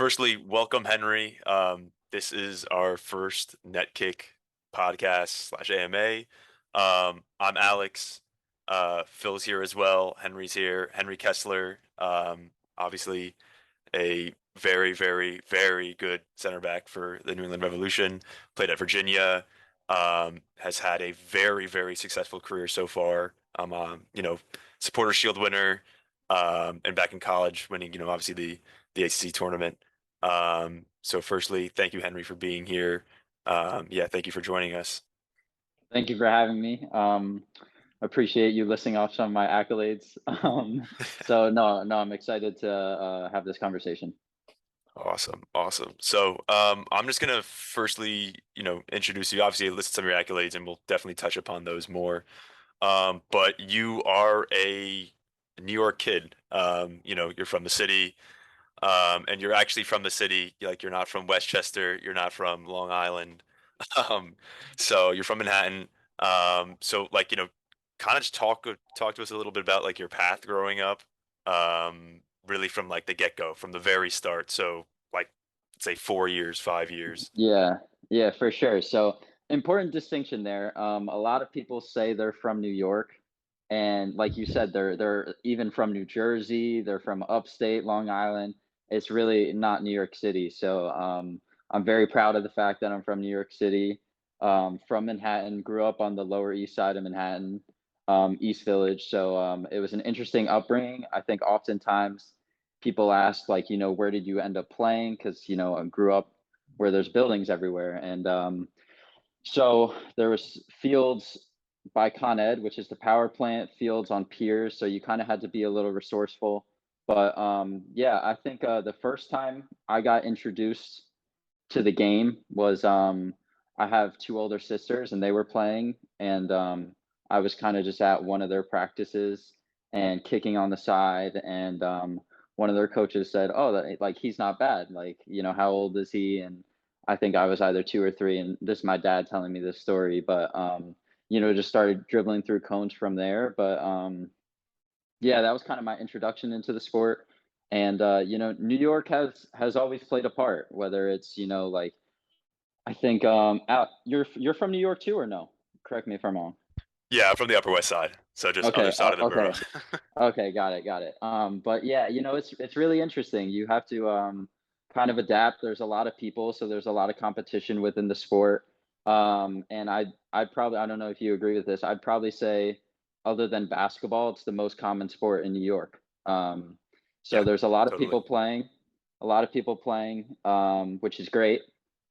firstly, welcome, Henry. This is our first Netkick podcast slash AMA. I'm Alex. Phil's here as well. Henry's here. Henry Kessler. Obviously a very, very, very good center back for the New England Revolution. Played at Virginia. Has had a very, very successful career so far. Supporter Shield winner. And back in college, winning, obviously the ACC tournament. So firstly, thank you, Henry, for being here. Yeah, thank you for joining us. Thank you for having me. Appreciate you listing off some of my accolades. So no, I'm excited to have this conversation. Awesome, awesome. So, I'm just gonna firstly, introduce you. Obviously, list some of your accolades, and we'll definitely touch upon those more. But you are a New York kid. You're from the city, and you're actually from the city. Like, you're not from Westchester. You're not from Long Island. Um, so you're from Manhattan. So like, kind of just talk to us a little bit about like your path growing up. Really from like the get-go, from the very start. So like, say 4 years, 5 years. Yeah, yeah, for sure. So important distinction there. A lot of people say they're from New York, and like you said, they're even from New Jersey. They're from upstate Long Island. It's really not New York City. So I'm very proud of the fact that I'm from New York City. From Manhattan, grew up on the Lower East Side of Manhattan, East Village. So it was an interesting upbringing. I think oftentimes people ask, like, where did you end up playing? Because I grew up where there's buildings everywhere. And so there was fields by Con Ed, which is the power plant, fields on piers. So you kind of had to be a little resourceful. But yeah, I think the first time I got introduced to the game was I have two older sisters and they were playing, and I was kind of just at one of their practices and kicking on the side, and one of their coaches said, "Oh, like he's not bad. Like, how old is he?" And I think I was either 2 or 3, and this is my dad telling me this story, but just started dribbling through cones from there. But yeah, that was kind of my introduction into the sport. And New York has always played a part, whether it's, like, I think out you're from New York too, or no? Correct me if I'm wrong. Yeah, from the Upper West Side. So just other Okay, side of the borough. okay. Okay, got it. But yeah, it's really interesting. You have to kind of adapt. There's a lot of people, so there's a lot of competition within the sport. And I'd probably, I don't know if you agree with this. I'd probably say, other than basketball, it's the most common sport in New York. So Yeah, there's a lot of totally. people playing, which is great,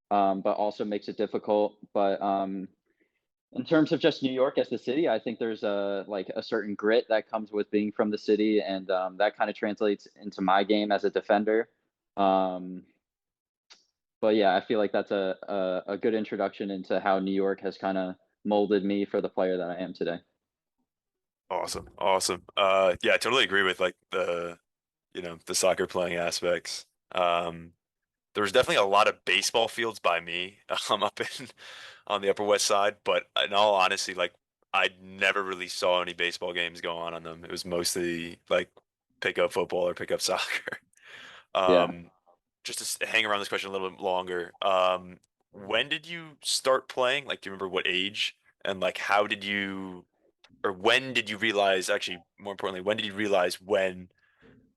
but also makes it difficult. But in terms of just New York as the city, I think there's a certain grit that comes with being from the city, and that kind of translates into my game as a defender. Um, but yeah, I feel like that's a good introduction into how New York has kind of molded me for the player that I am today. Awesome, awesome. Yeah, I totally agree with like the soccer playing aspects. There was definitely a lot of baseball fields by me, up in on the Upper West Side, but in all honesty, like I never really saw any baseball games go on them. It was mostly like pick up football or pick up soccer. Yeah. Um, just to hang around this question a little bit longer, when did you start playing? Like, do you remember what age? And like, how did you, or when did you realize, actually, more importantly, when did you realize when,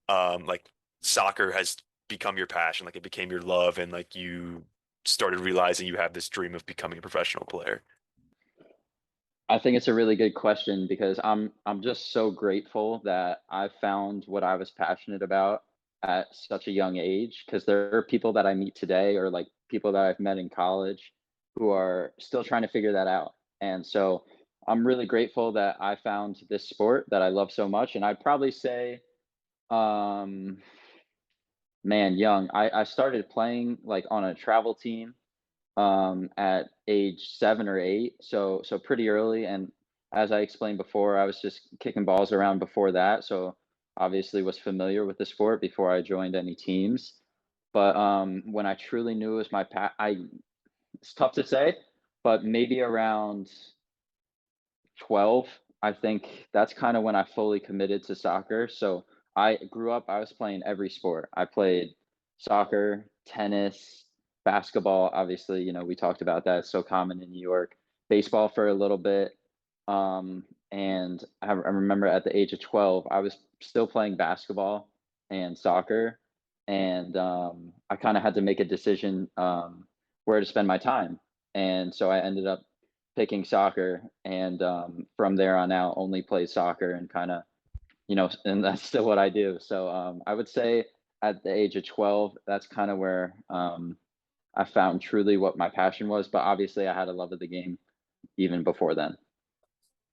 like soccer has become your passion, like it became your love, and like you started realizing you have this dream of becoming a professional player? I think it's a really good question because I'm just so grateful that I found what I was passionate about at such a young age, because there are people that I meet today, or like people that I've met in college, who are still trying to figure that out. And so I'm really grateful that I found this sport that I love so much. And I'd probably say, um man, young. I started playing like on a travel team at age 7 or 8, so pretty early. And as I explained before, I was just kicking balls around before that, so obviously was familiar with the sport before I joined any teams. But when I truly knew it was it's tough to say, but maybe around 12, I think that's kind of when I fully committed to soccer. So I grew up, I was playing every sport. I played soccer, tennis, basketball. Obviously, we talked about that. It's so common in New York. Baseball for a little bit. And I remember at the age of 12, I was still playing basketball and soccer. And I kind of had to make a decision where to spend my time. And so I ended up picking soccer. And from there on out, only played soccer and kind of and that's still what I do. So I would say at the age of 12, that's kind of where I found truly what my passion was. But obviously, I had a love of the game even before then.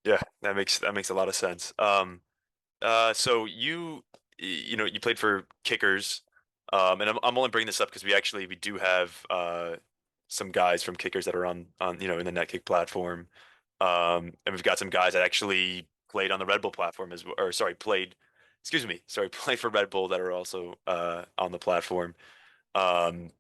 Yeah, that makes a lot of sense. So you played for Kickers, and I'm only bringing this up because we do have some guys from Kickers that are on in the Netkick platform, and we've got some guys that actually played on the Red Bull platform as well, or sorry, played for Red Bull that are also on the platform. Um,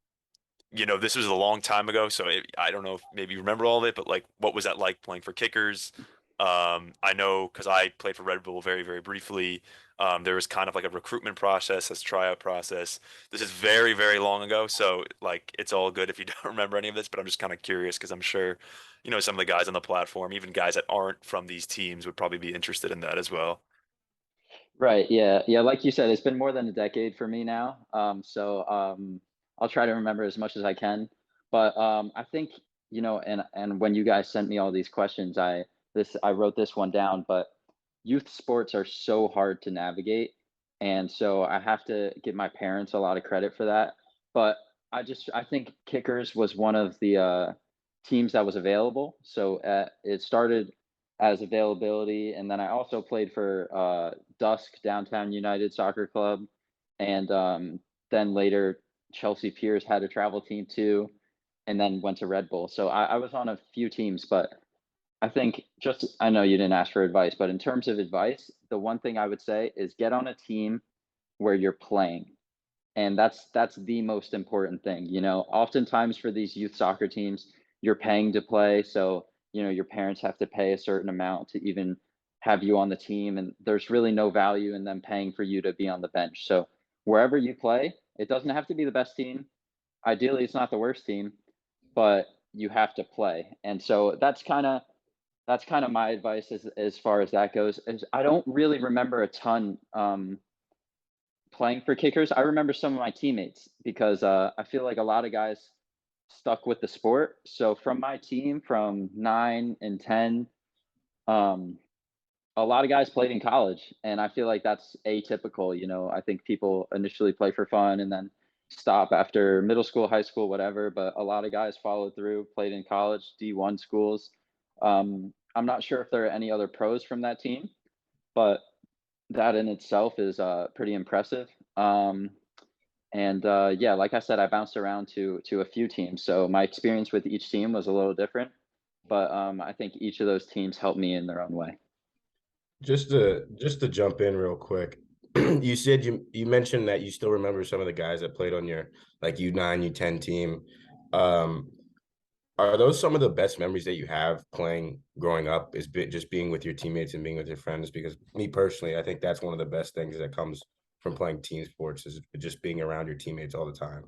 this was a long time ago, so I don't know if maybe you remember all of it, but like, what was that like playing for Kickers? I know because I played for Red Bull very, very briefly. There was kind of like a recruitment process, this tryout process. This is very, very long ago, so like it's all good if you don't remember any of this, but I'm just kind of curious because I'm sure, some of the guys on the platform, even guys that aren't from these teams, would probably be interested in that as well. Right. Yeah. Yeah. Like you said, it's been more than a decade for me now. So I'll try to remember as much as I can. But I think and when you guys sent me all these questions, I wrote this one down. But youth sports are so hard to navigate, and so I have to give my parents a lot of credit for that. But I think Kickers was one of the teams that was available. So it started as availability, and then I also played for Dusk Downtown United Soccer Club, and then later Chelsea Piers had a travel team too, and then went to Red Bull. So I was on a few teams, but I think just I know you didn't ask for advice, but in terms of advice, the one thing I would say is get on a team where you're playing. And that's the most important thing. Oftentimes for these youth soccer teams, you're paying to play, so your parents have to pay a certain amount to even have you on the team, and there's really no value in them paying for you to be on the bench. So wherever you play, it doesn't have to be the best team. Ideally, it's not the worst team, but you have to play. And so that's kind of my advice as far as that goes. Is I don't really remember a ton playing for Kickers. I remember some of my teammates because I feel like a lot of guys stuck with the sport. So from my team, from 9 and 10, um, a lot of guys played in college, and I feel like that's atypical. I think people initially play for fun and then stop after middle school, high school, whatever. But a lot of guys followed through, played in college, D1 schools. I'm not sure if there are any other pros from that team, but that in itself is pretty impressive. And yeah, like I said, I bounced around to a few teams, so my experience with each team was a little different. But I think each of those teams helped me in their own way. Just to jump in real quick, you said you mentioned that you still remember some of the guys that played on your like U9, U10 team. Um, are those some of the best memories that you have playing growing up? Just being with your teammates and being with your friends? Because me personally, I think that's one of the best things that comes from playing team sports is just being around your teammates all the time.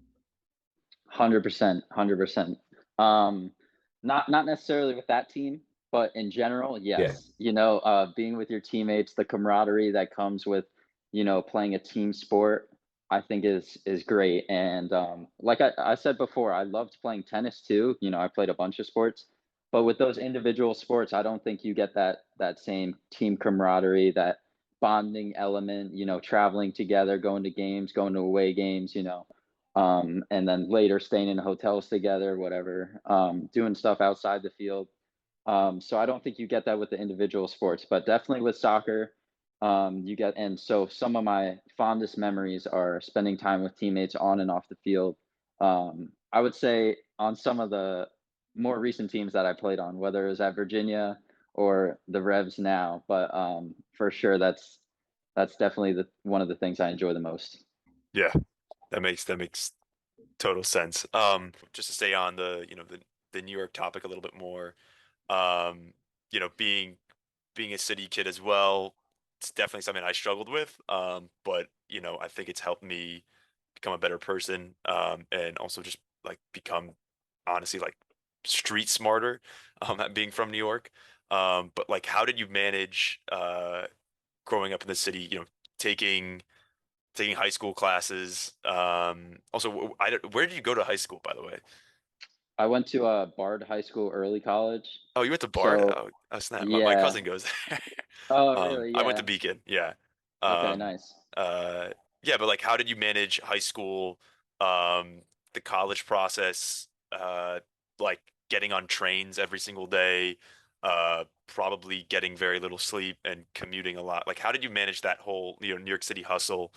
100%, 100%. Um, not necessarily with that team, but in general, Yeah. yes. Being with your teammates, the camaraderie that comes with, playing a team sport, I think is great. And like I said before, I loved playing tennis too. I played a bunch of sports, but with those individual sports, I don't think you get that same team camaraderie, that bonding element. Traveling together, going to games, going to away games. And then later staying in hotels together, whatever, doing stuff outside the field. So I don't think you get that with the individual sports, but definitely with soccer, you get. And so some of my fondest memories are spending time with teammates on and off the field. I would say on some of the more recent teams that I played on, whether it was at Virginia or the Revs now, but for sure that's definitely the one of the things I enjoy the most. Yeah, that makes total sense. Just to stay on the New York topic a little bit more, um, being a city kid as well, it's definitely something I struggled with. But I think it's helped me become a better person, and also just like become honestly like street smarter, at being from New York. But like, how did you manage growing up in the city? Taking taking high school classes. Also, where did you go to high school, by the way? I went to Bard High School early college. Oh, you went to Bard. So Oh, snap. My yeah. cousin goes there. Oh, really? I went to Yeah. Beacon. Yeah. Okay, Um, nice. uh, yeah, but like, how did you manage high school, the college process, like getting on trains every single day, probably getting very little sleep and commuting a lot? Like, how did you manage that whole, New York City hustle?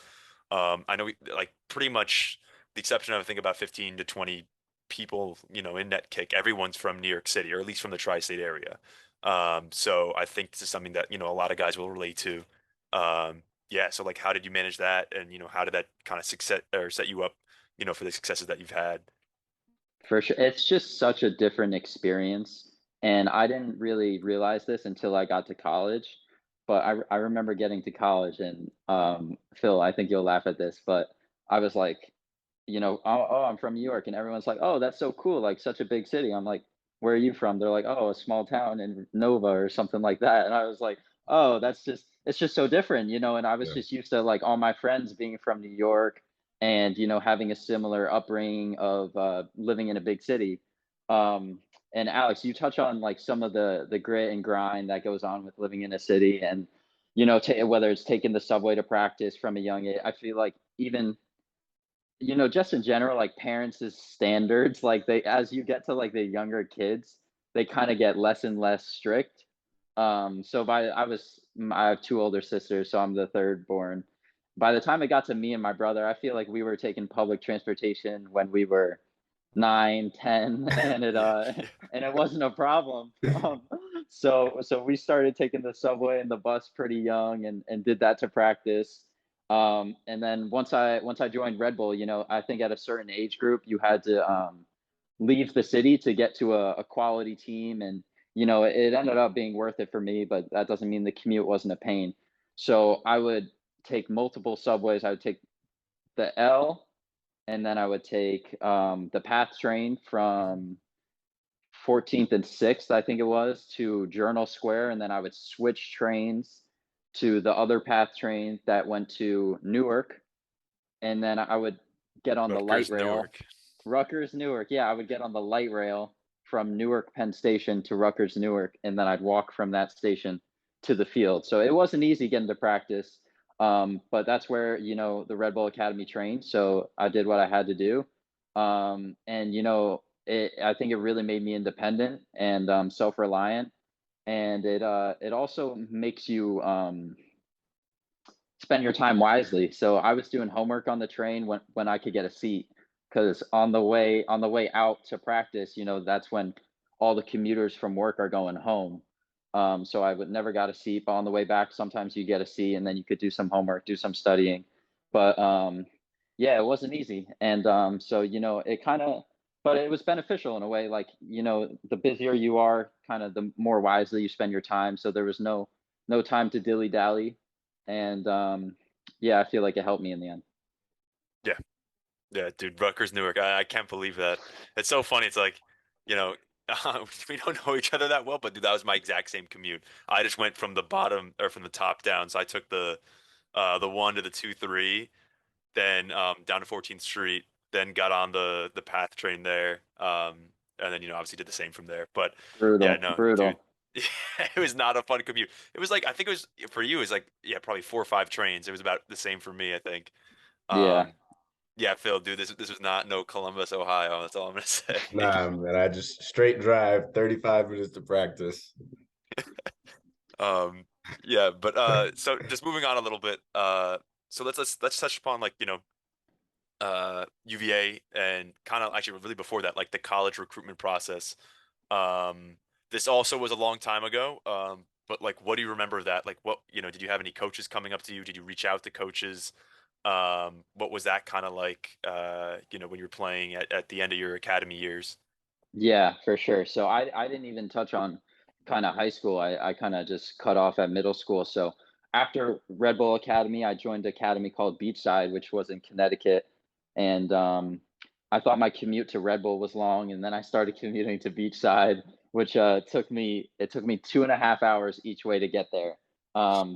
I know like pretty much the exception of I think about 15 to 20 people, in Netkick, everyone's from New York City or at least from the tri-state area. So I think this is something that, a lot of guys will relate to. Yeah, so like how did you manage that and how did that kind of success or set you up, for the successes that you've had? For sure. It's just such a different experience. And I didn't really realize this until I got to college. But I remember getting to college and Phil, I think you'll laugh at this, but I was like, oh, I'm from New York. And everyone's like, oh, that's so cool. Like such a big city. I'm like, where are you from? They're like, oh, a small town in Nova or something like that. And I was like, oh, it's just so different, and I was Yeah. just used to like all my friends being from New York and, having a similar upbringing of living in a big city. Um, and Alex, you touch on like some of the grit and grind that goes on with living in a city and, whether it's taking the subway to practice from a young age. I feel like even just in general, like parents' standards, like they as you get to like the younger kids, they kind of get less and less strict. So I have two older sisters, so I'm the third born. By the time it got to me and my brother, I feel like we were taking public transportation when we were 9, 10, and it Yeah. and it wasn't a problem. So we started taking the subway and the bus pretty young and did that to practice. And then once I joined Red Bull, I think at a certain age group you had to leave the city to get to a quality team, and it ended up being worth it for me. But that doesn't mean the commute wasn't a pain. So I would take multiple subways. I would take the L, and then I would take the PATH train from 14th and 6th, I think it was, to Journal Square, and then I would switch trains to the other PATH train that went to Newark, and then I would get on the light Rutgers, rail. Newark. Rutgers, Newark. Yeah, I would get on the light rail from Newark Penn Station to Rutgers, Newark, and then I'd walk from that station to the field. So it wasn't easy getting to practice, but that's where the Red Bull Academy trained. So I did what I had to do, and I think it really made me independent and self-reliant, and it also makes you spend your time wisely. So I was doing homework on the train when I could get a seat, because on the way out to practice, that's when all the commuters from work are going home. So I would never got a seat, but on the way back, sometimes you get a seat, and then you could do some homework, do some studying. But yeah, it wasn't easy, and so it kind of, but it was beneficial in a way. Like the busier you are, kind of the more wisely you spend your time. So there was no time to dilly dally, and yeah, I feel like it helped me in the end. Yeah. Yeah, dude, Rutgers, Newark. I can't believe that. It's so funny. It's like, you know, we don't know each other that well, but dude, that was my exact same commute. I just went from the bottom or from the top down. So I took the one to the 2-3, then down to 14th Street, then got on the path train there. And then, obviously did the same from there. But yeah, Brutal, no, dude, brutal. it was not a fun commute. It was like I think it was for you, it was like, yeah, probably 4 or 5 trains. It was about the same for me, I think. Yeah. Um, yeah, Phil, dude, this was not no Columbus, Ohio. That's all I'm gonna say. Nah, man, I just straight drive 35 minutes to practice. Um, yeah, but so just moving on a little bit. So let's touch upon like UVA and kind of actually really before that, like the college recruitment process. Um, this also was a long time ago. But like, what do you remember of that? Like, what did you have any coaches coming up to you? Did you reach out to coaches? What was that kind of like? When you were playing at the end of your academy years. Yeah, for sure. So I didn't even touch on kind of high school. I kind of just cut off at middle school. So after Red Bull Academy, I joined an academy called Beachside, which was in Connecticut. and I thought my commute to Red Bull was long, and then I started commuting to Beachside, which took me 2.5 hours each way to get there,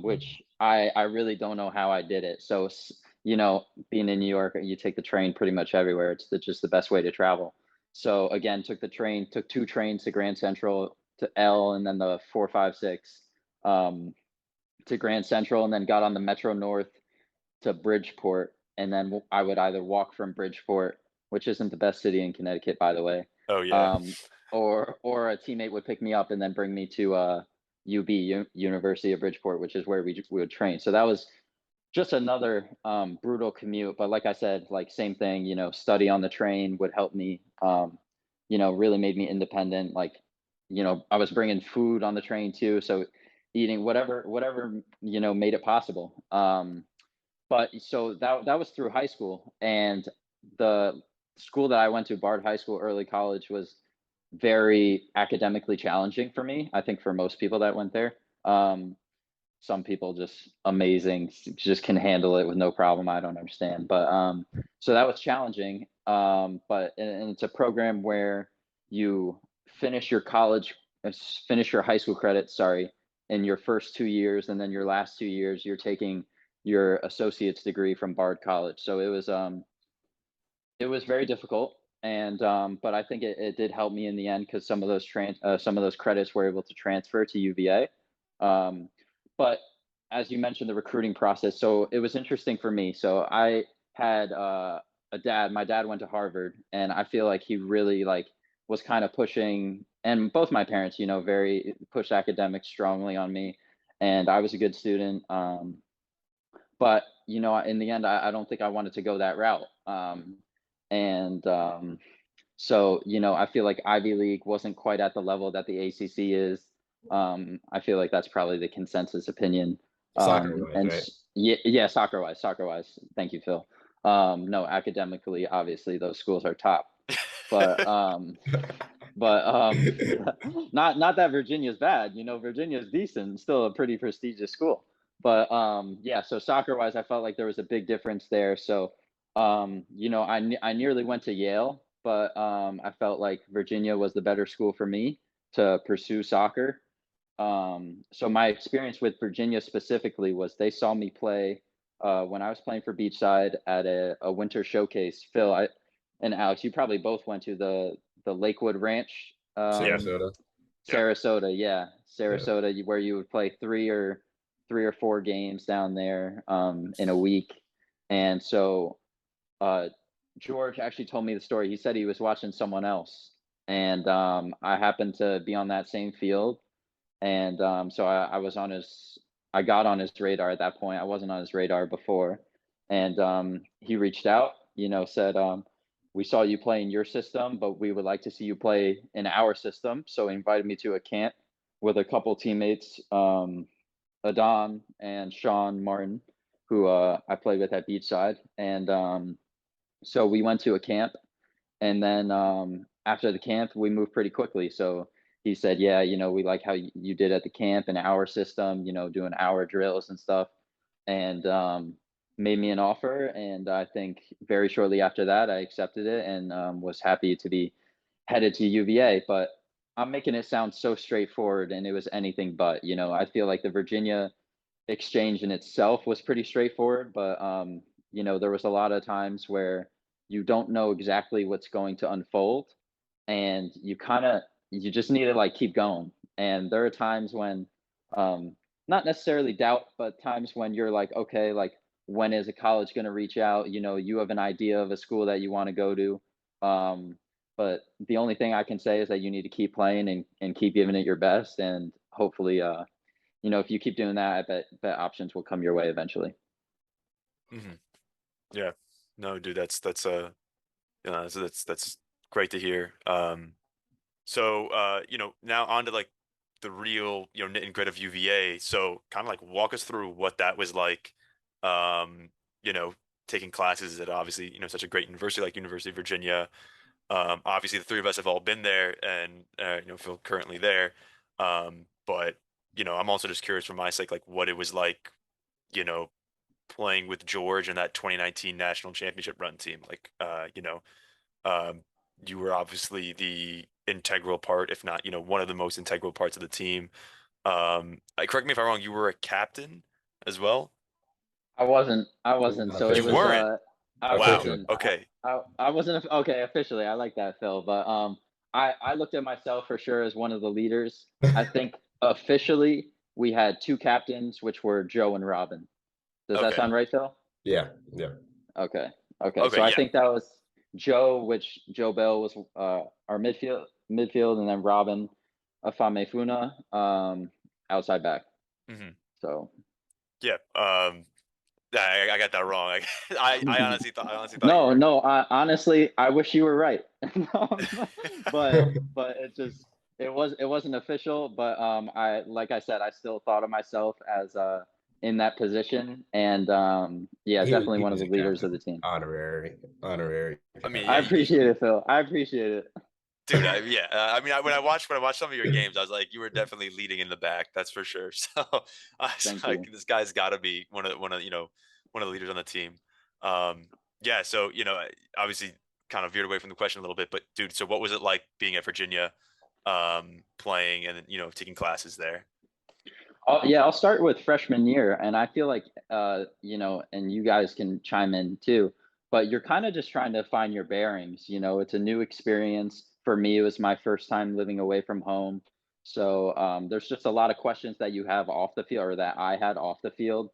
which I really don't know how I did it. So you know, being in New York, you take the train pretty much everywhere. It's just the best way to travel. So again, took two trains to Grand Central to L, and then the 456 um, to Grand Central, and then got on the Metro North to Bridgeport, and then I would either walk from Bridgeport, which isn't the best city in Connecticut, by the way, Oh yeah. um, or a teammate would pick me up and then bring me to University of Bridgeport, which is where we would train. So that was just another brutal commute. But like I said, like same thing, you know, study on the train would help me. You know, really made me independent. Like, you know, I was bringing food on the train too, so eating whatever you know made it possible. But so that was through high school, and the school that I went to, Bard High School, early college, was very academically challenging for me. I think for most people that went there. Some people just amazing, just can handle it with no problem. I don't understand, but so that was challenging. But and it's a program where you finish your finish your high school credits, sorry, in your first 2 years, and then your last 2 years you're taking your associate's degree from Bard College. So it was very difficult, and but I think it did help me in the end because some of those credits were able to transfer to UVA. Um, but as you mentioned, the recruiting process. So it was interesting for me. So I had a dad. My dad went to Harvard, and I feel like he really like was kind of pushing, and both my parents, you know, very pushed academics strongly on me, and I was a good student. But you know, in the end, I don't think I wanted to go that route. And So you know, I feel like Ivy League wasn't quite at the level that the ACC is. I feel like that's probably the consensus opinion. Soccer wise, right? Yeah, yeah, soccer wise. Thank you, Phil. No, academically, obviously, those schools are top. But but not that Virginia's bad. You know, Virginia's decent, still a pretty prestigious school. But yeah, so soccer wise, I felt like there was a big difference there. So you know, I nearly went to Yale, but I felt like Virginia was the better school for me to pursue soccer. So my experience with Virginia specifically was they saw me play when I was playing for Beachside at a winter showcase. Phil, and Alex, you probably both went to the Lakewood Ranch, Yes. Sarasota. Yep. Sarasota, yeah, Yeah. Sarasota, where you would play three or four games down there in a week. And so uh, George actually told me the story. He said he was watching someone else, and I happened to be on that same field, and so I was on his. I got on his radar at that point. I wasn't on his radar before, and he reached out. You know, said we saw you play in your system, but we would like to see you play in our system. So he invited me to a camp with a couple teammates, Adon and Sean Martin, who I played with at Beachside, and so we went to a camp, and then after the camp, we moved pretty quickly. So he said, "Yeah, you know, we like how you did at the camp in our system, you know, doing our drills and stuff," and made me an offer. And I think very shortly after that, I accepted it and was happy to be headed to UVA. But I'm making it sound so straightforward, and it was anything but. You know, I feel like the Virginia exchange in itself was pretty straightforward, but you know, there was a lot of times where you don't know exactly what's going to unfold, and you just need to like keep going. And there are times when not necessarily doubt, but times when you're like, okay, like when is a college going to reach out? You know, you have an idea of a school that you want to go to. Um, but the only thing I can say is that you need to keep playing and keep giving it your best, and hopefully you know, if you keep doing that, I bet options will come your way eventually. Hmm. Yeah. No, dude, that's great to hear. So you know, now on to like the real, you know, knit and grit of UVA. So kind of like walk us through what that was like. You know, taking classes at obviously, you know, such a great university like University of Virginia. Obviously, the three of us have all been there, and you know, feel currently there. But you know, I'm also just curious for my sake, like what it was like, you know, playing with George and that 2019 national championship run team. Like, um, you were obviously the integral part, if not, one of the most integral parts of the team. Correct me if I'm wrong, you were a captain as well? I You're wasn't. not So it You officially. was weren't. I Wow. Officially. wasn't Okay. I wasn't okay officially. I like that, Phil. But I looked at myself for sure as one of the leaders. I think officially we had two captains, which were Joe and Robin. Does that Okay. sound right, Phil? Yeah, yeah. Okay. Okay. Okay. So I Yeah. think that was Joe, which Joe Bell was our midfield, and then Robin Afamefuna, outside back. hmm So Yeah. I got that wrong. I honestly thought you no, were. no. Honestly, I wish you were right. Um, but it wasn't official. But I like I said, I still thought of myself as in that position, and yeah, definitely He one of was the a leaders of captain, the team. honorary I mean, I yeah, captain. appreciate it, Phil. I appreciate it. dude. Yeah. I mean, when I watched some of your games, I was like, you were definitely leading in the back. That's for sure. So I was Thank like, you. this guy's got to be one of the leaders on the team. Yeah. So obviously, kind of veered away from the question a little bit, but dude, so what was it like being at Virginia, playing and taking classes there? Yeah, I'll start with freshman year, and I feel like and you guys can chime in too. But you're kind of just trying to find your bearings. It's a new experience for me. It was my first time living away from home, so there's just a lot of questions that you have off the field, or that I had off the field.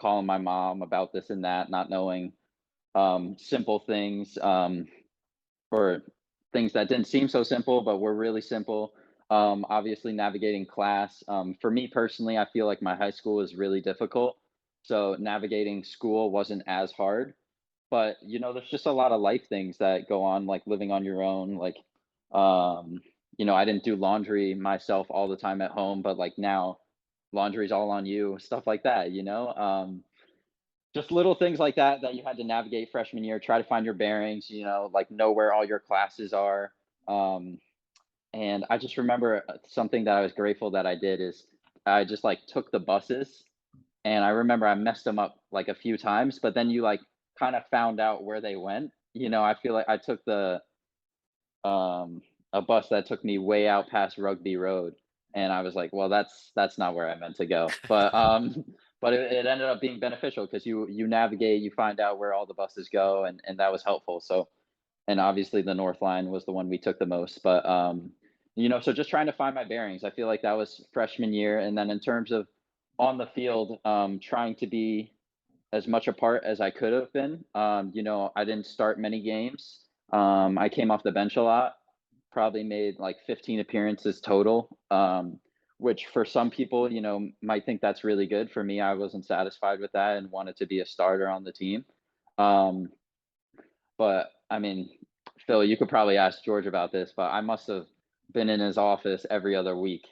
Calling my mom about this and that, not knowing simple things. Or things that didn't seem so simple but were really simple. Obviously, navigating class. For me personally, I feel like my high school was really difficult. So navigating school wasn't as hard. But there's just a lot of life things that go on, like living on your own. Like, I didn't do laundry myself all the time at home, but like now, laundry's all on you, stuff like that. Just little things like that you had to navigate freshman year, try to find your bearings, like know where all your classes are. Um, and I just remember something that I was grateful that I did is I just like took the buses, and I remember I messed them up like a few times, but then you like kind of found out where they went. I feel like I took um, a bus that took me way out past Rugby Road, and I was like, "Well, that's not where I meant to go." But but it ended up being beneficial because you navigate, you find out where all the buses go, and that was helpful. So, and obviously the North Line was the one we took the most. But so just trying to find my bearings. I feel like that was freshman year, and then in terms of on the field, trying to be as much a part as I could have been. I didn't start many games. I came off the bench a lot, probably made like 15 appearances total, which for some people, might think that's really good. For me, I wasn't satisfied with that and wanted to be a starter on the team. Um, but I mean, Phil, you could probably ask George about this, but I must have been in his office every other week,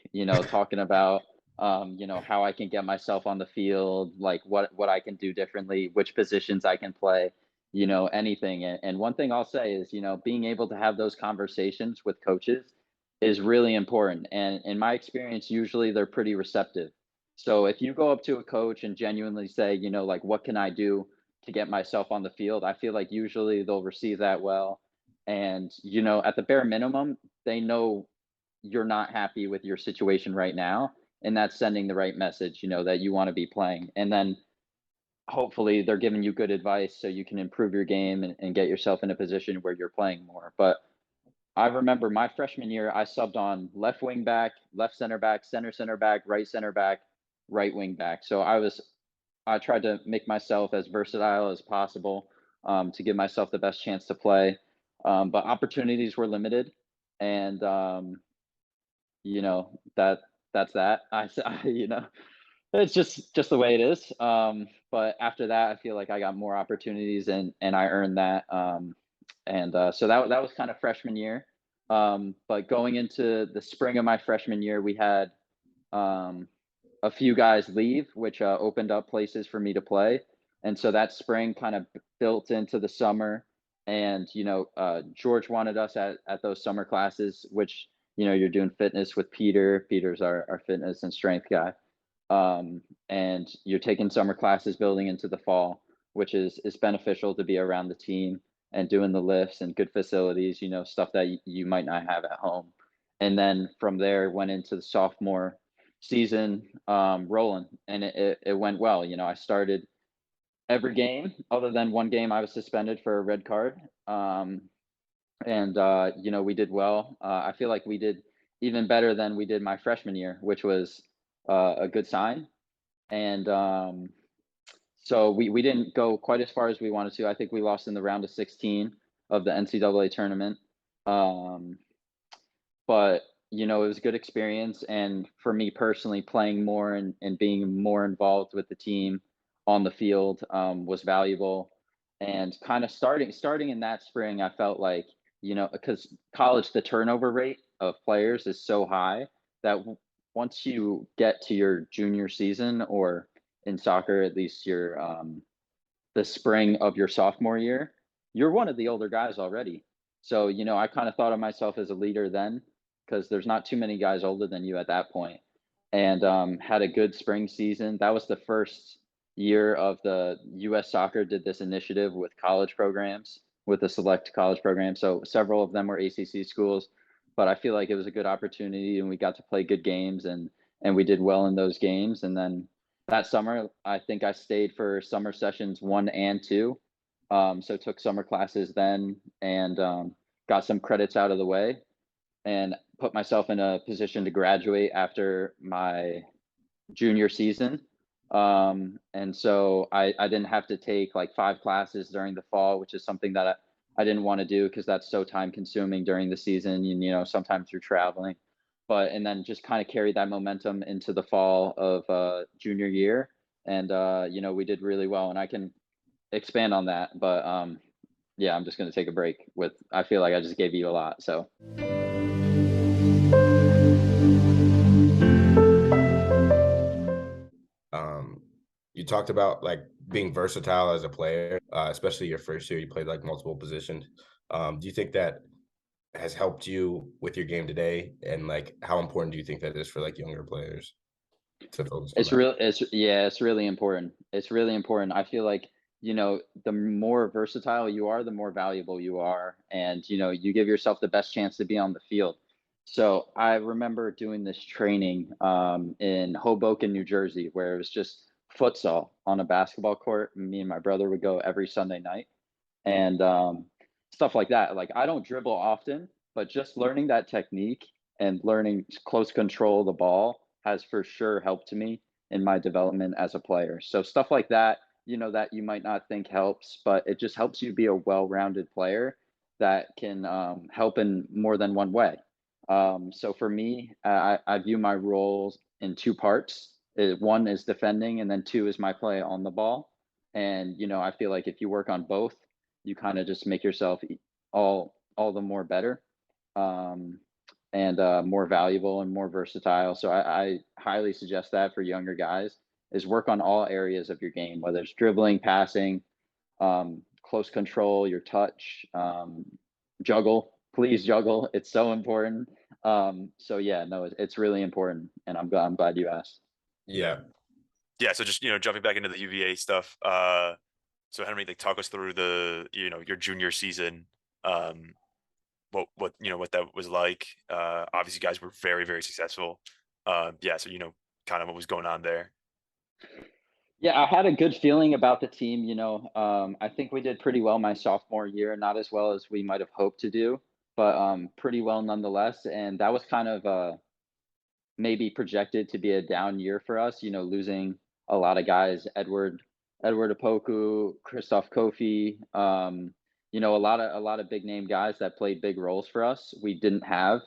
talking about how I can get myself on the field, like what I can do differently, which positions I can play, anything. And one thing I'll say is, being able to have those conversations with coaches is really important. And in my experience, usually they're pretty receptive. So if you go up to a coach and genuinely say, like, what can I do to get myself on the field? I feel like usually they'll receive that well. And, at the bare minimum, they know you're not happy with your situation right now. And that's sending the right message, that you want to be playing. And then hopefully they're giving you good advice so you can improve your game and get yourself in a position where you're playing more. But I remember my freshman year, I subbed on left wing back, left center back, center back, right wing back. So I tried to make myself as versatile as possible, to give myself the best chance to play. But opportunities were limited, and that's that. It's just the way it is. But after that, I feel like I got more opportunities, and I earned that. And so that was kind of freshman year. But going into the spring of my freshman year, we had um, a few guys leave, which opened up places for me to play. And so that spring kind of built into the summer. And, George wanted us at those summer classes, which, you're doing fitness with Peter. Peter's our fitness and strength guy. and you're taking summer classes building into the fall, which is beneficial to be around the team and doing the lifts and good facilities, stuff that you might not have at home. And then from there, went into the sophomore season rolling, and it went well. I started every game other than one game I was suspended for a red card. And we did well. I feel like we did even better than we did my freshman year, which was a good sign. And so we didn't go quite as far as we wanted to. I think we lost in the round of 16 of the NCAA tournament. Um, but it was a good experience, and for me personally, playing more and being more involved with the team on the field was valuable. And kind of starting in that spring, I felt like, because college, the turnover rate of players is so high that once you get to your junior season, or in soccer at least your the spring of your sophomore year, you're one of the older guys already. So, I kind of thought of myself as a leader then, because there's not too many guys older than you at that point. And had a good spring season. That was the first year of the US Soccer did this initiative with college programs, with a select college program. So several of them were ACC schools, but I feel like it was a good opportunity, and we got to play good games, and we did well in those games. And then that summer, I think I stayed for summer sessions 1 and 2. So took summer classes then, and got some credits out of the way, and put myself in a position to graduate after my junior season. And so I didn't have to take like 5 classes during the fall, which is something that I didn't want to do, because that's so time consuming during the season. Sometimes you're traveling, and then just kind of carry that momentum into the fall of junior year. And, we did really well, and I can expand on that. But yeah, I'm just going to take a break I feel like I just gave you a lot. So. You talked about like being versatile as a player, especially your first year. You played like multiple positions. Do you think that has helped you with your game today? And like, how important do you think that is for like younger players to focus on It's that? real. It's really important. It's really important. I feel like, the more versatile you are, the more valuable you are, and you give yourself the best chance to be on the field. So I remember doing this training in Hoboken, New Jersey, where it was just futsal on a basketball court. Me and my brother would go every Sunday night, and stuff like that. Like, I don't dribble often, but just learning that technique and learning close control of the ball has for sure helped me in my development as a player. So stuff like that, that you might not think helps, but it just helps you be a well-rounded player that can help in more than one way. So for me, I view my roles in 2 parts. One is defending, and then two is my play on the ball. And I feel like if you work on both, you kind of just make yourself all the more better, um, and more valuable and more versatile. So I highly suggest that for younger guys, is work on all areas of your game, whether it's dribbling, passing, close control, your touch, juggle. Please juggle. It's so important. So yeah, no, it's really important, and I'm glad you asked. Yeah. Yeah, so just jumping back into the UVA stuff. So Henry, like, talk us through the your junior season. Um, what that was like. Obviously, you guys were very very successful. Yeah, so kind of what was going on there. Yeah, I had a good feeling about the team. I think we did pretty well my sophomore year, not as well as we might have hoped to do, but pretty well nonetheless. And that was kind of maybe projected to be a down year for us. Losing a lot of guys, Edward Apoku, Christoph Kofi. A lot of big name guys that played big roles for us. We didn't have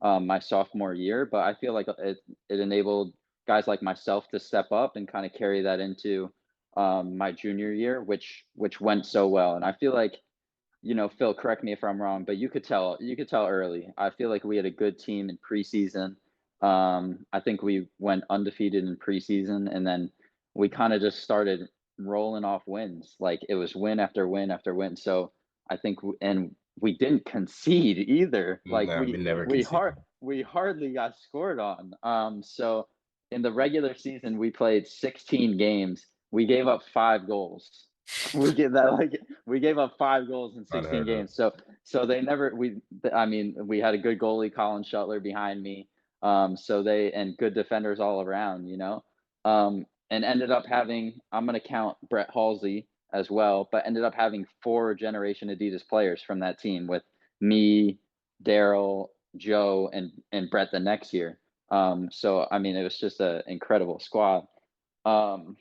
my sophomore year, but I feel like it enabled guys like myself to step up and kind of carry that into my junior year, which went so well. And I feel like, Phil, correct me if I'm wrong, but you could tell early. I feel like we had a good team in preseason. I think we went undefeated in preseason, and then we kind of just started rolling off wins. Like, it was win after win after win. So I think, and we didn't concede either. Like, No, we never we conceded. hard we hardly got scored on. So in the regular season, we played 16 games. We gave up 5 goals. We gave that like we gave up 5 goals in 16 Unheard of. games. So they never I mean, we had a good goalie, Colin Shuttler behind me. So they and good defenders all around, you know. And ended up having I'm gonna count Brett Halsey as well, but ended up having 4 Generation Adidas players from that team with me, Daryl, Joe, and Brett the next year. So I mean, it was just an incredible squad. Um,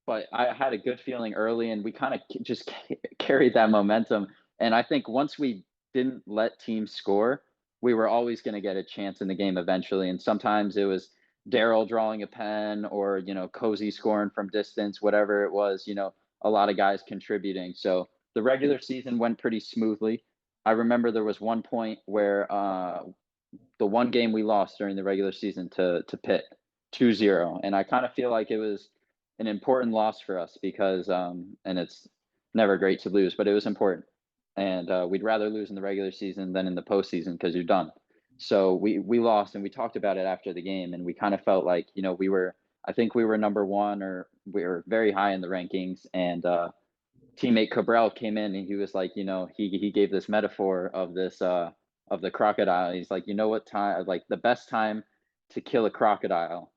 but I had a good feeling early, and we kind of just carried that momentum. And I think once we didn't let teams score, we were always going to get a chance in the game eventually. And sometimes it was Daryl drawing a pen, or Cozy scoring from distance, whatever it was. A lot of guys contributing. So the regular season went pretty smoothly. I remember there was one point where the one game we lost during the regular season to Pitt, 2-0, and I kind of feel like it was an important loss for us because and it's never great to lose, but it was important. And we'd rather lose in the regular season than in the postseason because you're done. So we lost, and we talked about it after the game, and we kind of felt like I think we were number one, or we were very high in the rankings. And teammate Cabral came in, and he was like, he gave this metaphor of the crocodile. He's like, what time, like the best time to kill a crocodile,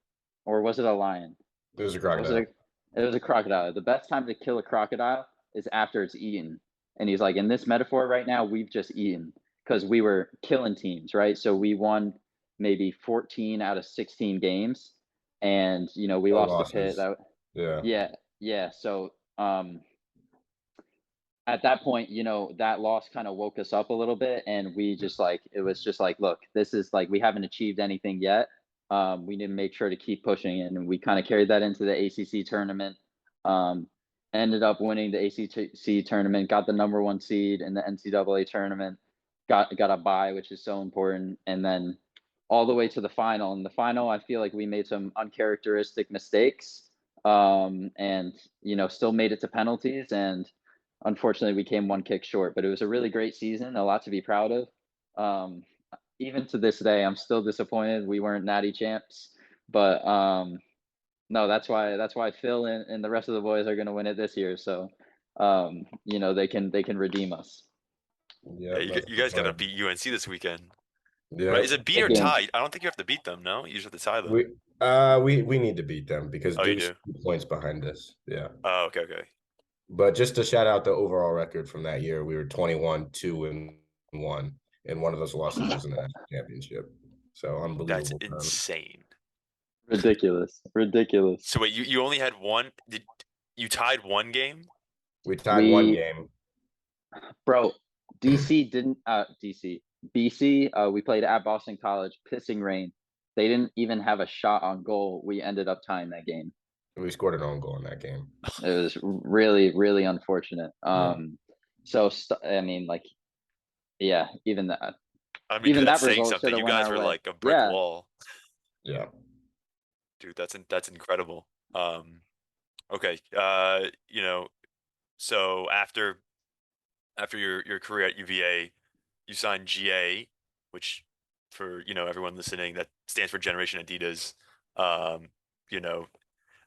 or was it a lion? It was a Or was it crocodile. it was a crocodile. The best time to kill a crocodile is after it's eaten. And he's like, in this metaphor right now, we've just eaten because we were killing teams, right? So we won maybe 14 out of 16 games, and we No lost to Pitt. losses. Yeah. Yeah, yeah. So at that point, that loss kind of woke us up a little bit, and we just like it was just like, look, this is like we haven't achieved anything yet. We need to make sure to keep pushing, and we kind of carried that into the ACC tournament. Um, Ended up winning the ACC tournament, got the number one seed in the NCAA tournament, got a bye, which is so important, and then all the way to the final. In the final, I feel like we made some uncharacteristic mistakes, and still made it to penalties, and unfortunately, we came one kick short, but it was a really great season, a lot to be proud of. Um, Even to this day, I'm still disappointed we weren't natty champs, but no, that's why Phil and the rest of the boys are going to win it this year. So, they can redeem us. Yeah, Yeah, that's you the guys got to plan. beat UNC this weekend, right? Is Yep. it beat Big or game. tie? I don't think you have to beat them. No, you just have to tie them. We need to beat them because Oh, you Deuce do. 2 points behind us. Yeah. Oh, okay, okay. But just to shout out the overall record from that year, we were 21, 2, and 1. And one of those losses was in the national championship. So That's unbelievable times. insane. Ridiculous, ridiculous. So wait, you only had one? Did you tied one game? We tied one We, game. bro, DC, BC. We played at Boston College, pissing rain. They didn't even have a shot on goal. We ended up tying that game. We scored an own goal in that game. It was really, really unfortunate. Yeah. I mean, like, yeah, I mean, dude, even that's that saying result should something. have You went guys our were way. like a brick Yeah, wall, Yeah. dude. That's incredible. Okay. So after your career at UVA, you signed GA, which for everyone listening, that stands for Generation Adidas. Um, you know,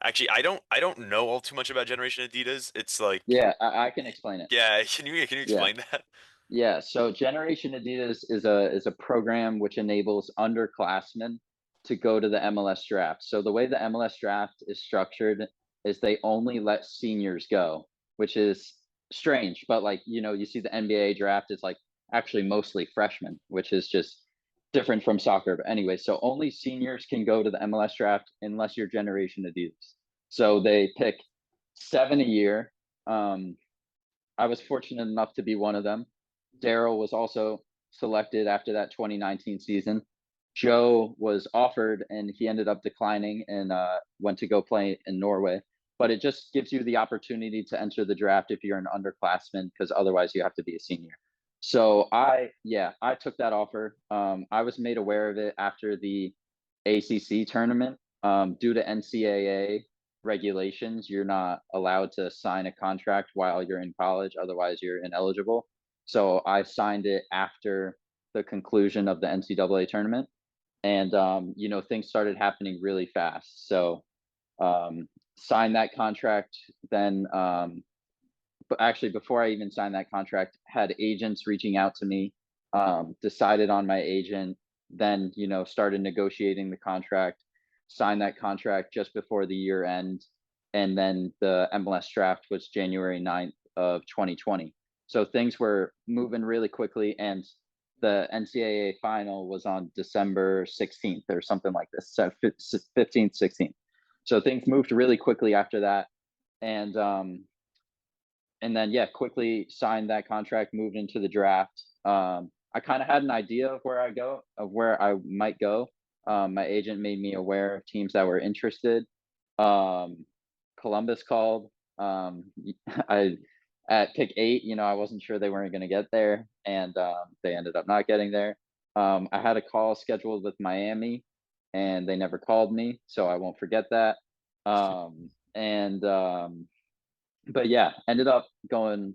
Actually, I don't know all too much about Generation Adidas. It's like, yeah, I can explain it. yeah, can you Yeah. explain that? Yeah, so Generation Adidas is a program which enables underclassmen to go to the MLS draft. So the way the MLS draft is structured is they only let seniors go, which is strange. But like, you see the NBA draft is like actually mostly freshmen, which is just different from soccer. But anyway, so only seniors can go to the MLS draft unless you're Generation Adidas. So they pick 7 a year. Um, I was fortunate enough to be one of them. Daryl was also selected after that 2019 season. Joe was offered, and he ended up declining and went to go play in Norway. But it just gives you the opportunity to enter the draft if you're an underclassman, because otherwise you have to be a senior. So I took that offer. I was made aware of it after the ACC tournament. Due to NCAA regulations, you're not allowed to sign a contract while you're in college, otherwise you're ineligible. So I signed it after the conclusion of the NCAA tournament. and things started happening really fast. So signed that contract, then but actually before I even signed that contract, had agents reaching out to me, decided on my agent, then started negotiating the contract, signed that contract just before the year end, and then the MLS draft was January 9th of 2020. So things were moving really quickly, and the NCAA final was on December 16th or something like this, so 15th, 16th. So things moved really quickly after that, and then yeah, quickly signed that contract, moved into the draft. I kind of had an idea of where I might go. My agent made me aware of teams that were interested. Um, Columbus called. I at pick 8, I wasn't sure they weren't going to get there, and they ended up not getting there. I had a call scheduled with Miami, and they never called me, so I won't forget that. And But yeah, ended up going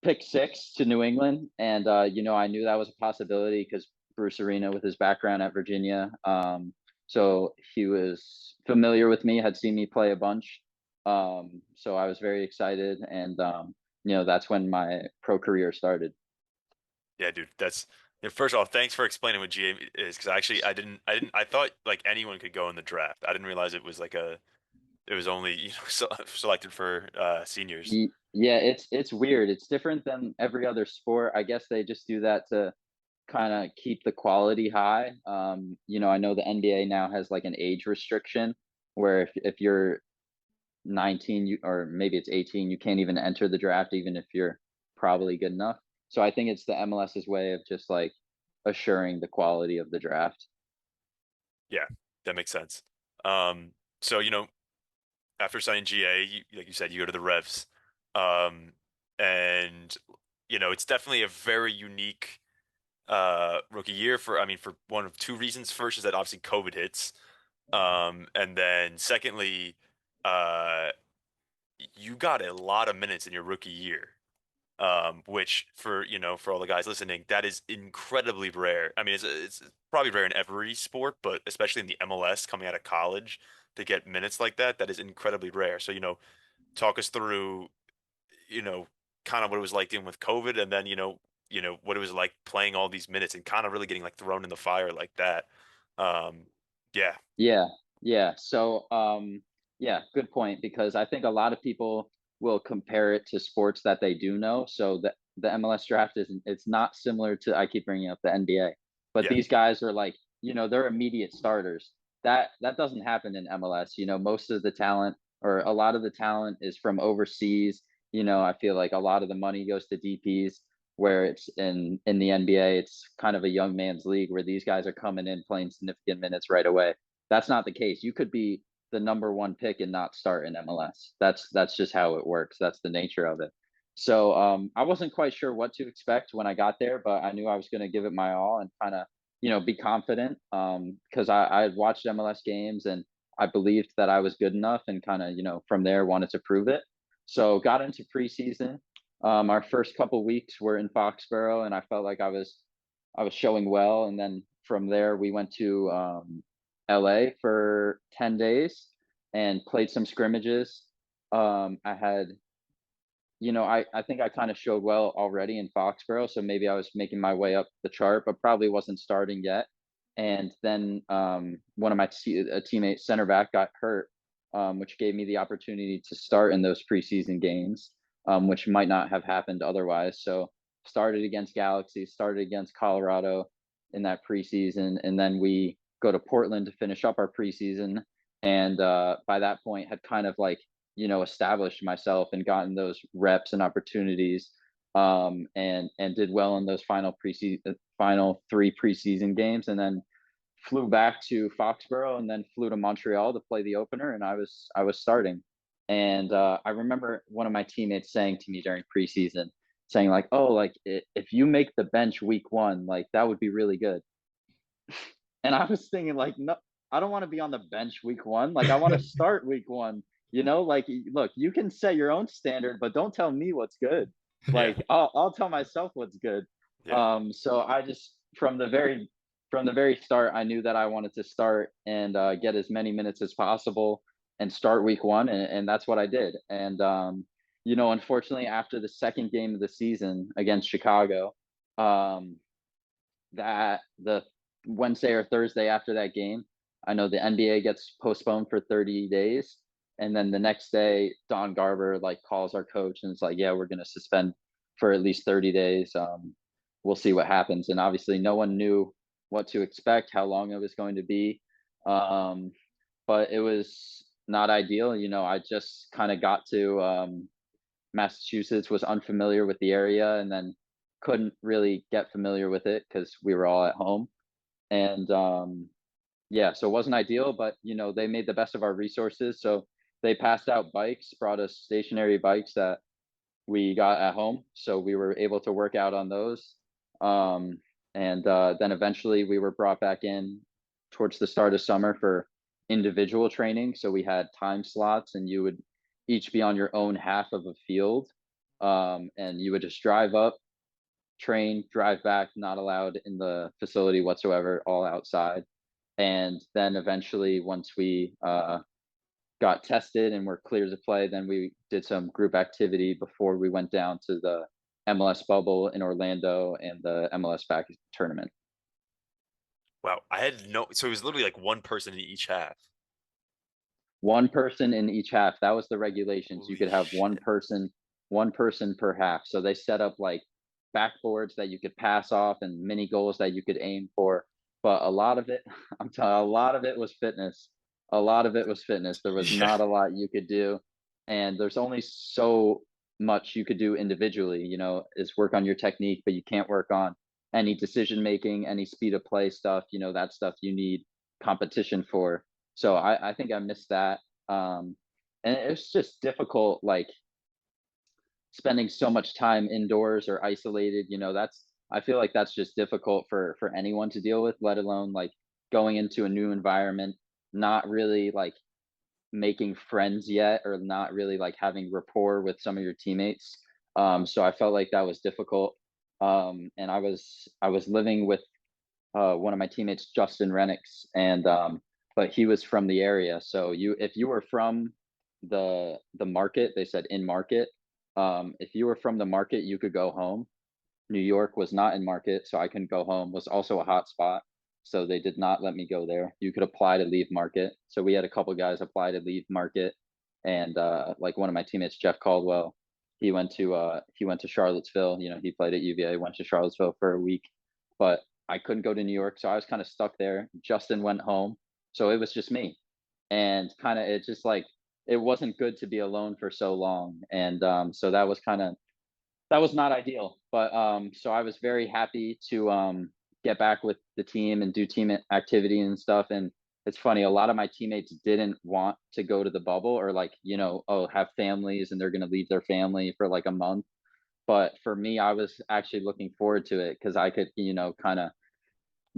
pick 6 to New England, and I knew that was a possibility because Bruce Arena, with his background at Virginia, so he was familiar with me, had seen me play a bunch, so I was very excited, and that's when my pro career started. Yeah, dude, that's yeah, first of all, thanks for explaining what GA is, because actually I thought like anyone could go in the draft. I didn't realize it was like it was only selected for seniors. Yeah, it's weird. It's different than every other sport. I guess they just do that to kind of keep the quality high. I know the NBA now has like an age restriction where if you're 19, or maybe it's 18, you can't even enter the draft even if you're probably good enough. So I think it's the MLS's way of just like assuring the quality of the draft. Yeah, that makes sense. Um, so after signing GA, like you said, you go to the Revs, um, and it's definitely a very unique rookie year for I mean for one of two reasons. First is that obviously COVID hits, and then secondly, uh, you got a lot of minutes in your rookie year, which for all the guys listening, that is incredibly rare. I mean, it's probably rare in every sport, but especially in the MLS coming out of college to get minutes like that, that is incredibly rare. So, talk us through, you know, kind of what it was like dealing with COVID, and then, what it was like playing all these minutes and kind of really getting like thrown in the fire like that. Um, yeah, Yeah, yeah. So, yeah, good point, because I think a lot of people will compare it to sports that they do know. So the MLS draft isn't, it's not similar to, I keep bringing up the NBA, but yeah, these guys are like, they're immediate starters. That doesn't happen in MLS. Most of the talent, or a lot of the talent, is from overseas. I feel like a lot of the money goes to DPs, where it's in the NBA, it's kind of a young man's league where these guys are coming in playing significant minutes right away. That's not the case. You could be the number 1 pick and not start in MLS. That's just how it works. That's the nature of it. So I wasn't quite sure what to expect when I got there, but I knew I was going to give it my all and kind of be confident, because I had watched MLS games and I believed that I was good enough, and kind of from there wanted to prove it. So got into preseason. Our first couple weeks were in Foxborough, and I felt like I was showing well, and then from there we went to LA for 10 days and played some scrimmages. I had, I think I kind of showed well already in Foxborough, so maybe I was making my way up the chart, but probably wasn't starting yet. And then one of my teammates, center back, got hurt, which gave me the opportunity to start in those preseason games, which might not have happened otherwise. So started against Galaxy, started against Colorado in that preseason, and then we go to Portland to finish up our preseason. And by that point, had kind of like established myself and gotten those reps and opportunities, and did well in those final 3 preseason games, and then flew back to Foxborough, and then flew to Montreal to play the opener, and I was starting. And I remember one of my teammates saying to me during preseason, saying like, "Oh, like if you make the bench week 1, like that would be really good." And I was thinking like, "No, I don't want to be on the bench week 1. Like I want to start week 1. Like look, you can set your own standard, but don't tell me what's good. yeah, Like I'll tell myself what's good." yeah, So I just from the very from the very start, I knew that I wanted to start and get as many minutes as possible and start week one, and that's what I did. And unfortunately, after the second game of the season against Chicago, um, that the Wednesday or Thursday after that game, I know the NBA gets postponed for 30 days. And then the next day, Don Garber like calls our coach and it's like, yeah, we're going to suspend for at least 30 days. We'll see what happens. And obviously, no one knew what to expect, how long it was going to be. Um, but it was not ideal. I just kind of got to Massachusetts, was unfamiliar with the area, and then couldn't really get familiar with it because we were all at home. And yeah, so it wasn't ideal, but they made the best of our resources. So they passed out bikes, brought us stationary bikes that we got at home. So we were able to work out on those. Um, and then eventually we were brought back in towards the start of summer for individual training. So we had time slots, and you would each be on your own half of a field. And you would just drive up, train, drive back, not allowed in the facility whatsoever, all outside. And then eventually, once we got tested and were clear to play, then we did some group activity before we went down to the MLS bubble in Orlando and the MLS back tournament. Wow, I had no. So it was literally like one person in each half. One person in each half. That was the regulations. You Holy could have shit! one person per half. So they set up like backboards that you could pass off and mini goals that you could aim for. But a lot of it, a lot of it was fitness. A lot of it was fitness. There was Yeah, not a lot you could do, and there's only so much you could do individually. Is work on your technique, but you can't work on any decision making, any speed of play stuff. That stuff you need competition for. So I think I missed that. And it's just difficult, like spending so much time indoors or isolated. I feel like that's just difficult for anyone to deal with, let alone like going into a new environment, not really like making friends yet, or not really like having rapport with some of your teammates. So I felt like that was difficult. And I was living with one of my teammates, Justin Renix, and but he was from the area. So if you were from the market, they said in market. If you were from the market, you could go home. New York was not in market, so I couldn't go home. Was also a hot spot, so they did not let me go there. You could apply to leave market. So we had a couple guys apply to leave market, and like one of my teammates, Jeff Caldwell, he went to Charlottesville. He played at UVA, went to Charlottesville for a week, but I couldn't go to New York, so I was kind of stuck there. Justin went home, so it was just me, and kind of it just like it wasn't good to be alone for so long, and so that was not ideal. But so I was very happy to get back with the team and do team activity and stuff. And it's funny, a lot of my teammates didn't want to go to the bubble, or like, oh, have families and they're going to leave their family for like a month. But for me, I was actually looking forward to it because I could, kind of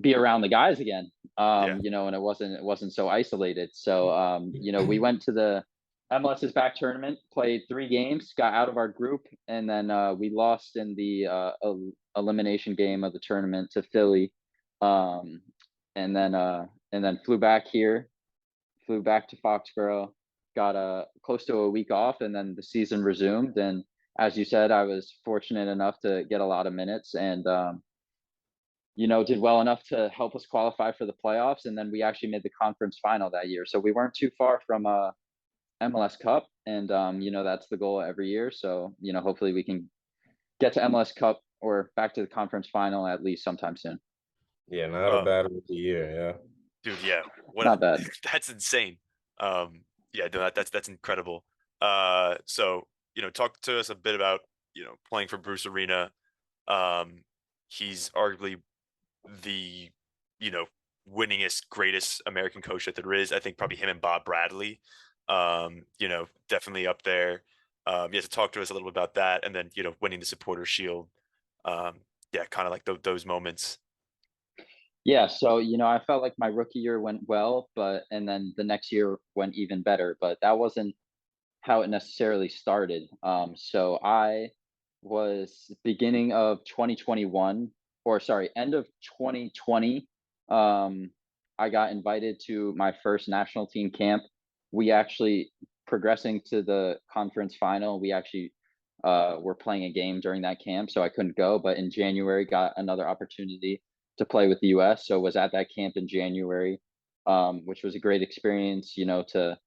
be around the guys again. yeah. And it wasn't so isolated. So we went to the MLS's back tournament, played 3 games, got out of our group, and then we lost in the elimination game of the tournament to Philly. Um, and then flew back here, flew back to Foxborough, got close to a week off, and then the season resumed. And as you said, I was fortunate enough to get a lot of minutes, and did well enough to help us qualify for the playoffs. And then we actually made the conference final that year. So we weren't too far from MLS Cup. And, that's the goal every year. So, hopefully we can get to MLS Cup or back to the conference final at least sometime soon. Yeah, not a Uh, bad rookie year. Yeah. dude, yeah. Not bad. That's insane. Yeah, no, that's incredible. So talk to us a bit about playing for Bruce Arena. He's arguably the you know winningest, greatest American coach that there is. I think probably him and Bob Bradley. Definitely up there. You have to talk to us a little bit about that, and then winning the Supporter Shield. Yeah, kind of like those moments. Yeah. So, I felt like my rookie year went well, and then the next year went even better, but that wasn't how it necessarily started. So I was beginning of 2021, or sorry, end of 2020. I got invited to my first national team camp. We actually progressing to the conference final. We actually were playing a game during that camp, so I couldn't go. But in January, got another opportunity to play with the U.S. So was at that camp in January, which was a great experience. To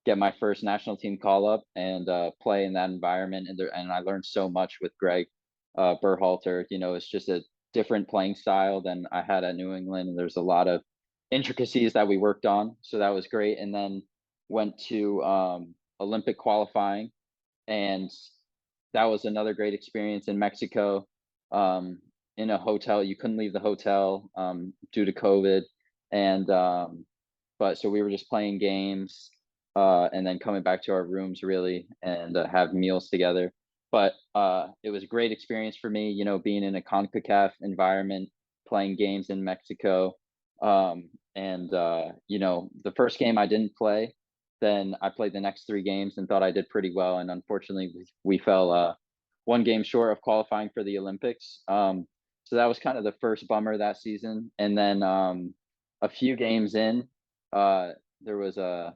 get my first national team call up and play in that environment, and I learned so much with Greg Berhalter. It's just a different playing style than I had at New England, and there's a lot of intricacies that we worked on, so that was great. And then went to Olympic qualifying, and that was another great experience in Mexico. In a hotel, you couldn't leave the hotel due to COVID, and but so we were just playing games, and then coming back to our rooms really, and have meals together. But it was a great experience for me, being in a CONCACAF environment, playing games in Mexico. And the first game I didn't play, then I played the next 3 games and thought I did pretty well. And unfortunately, we fell 1 game short of qualifying for the Olympics. So that was kind of the first bummer that season. And then a few games in, there was a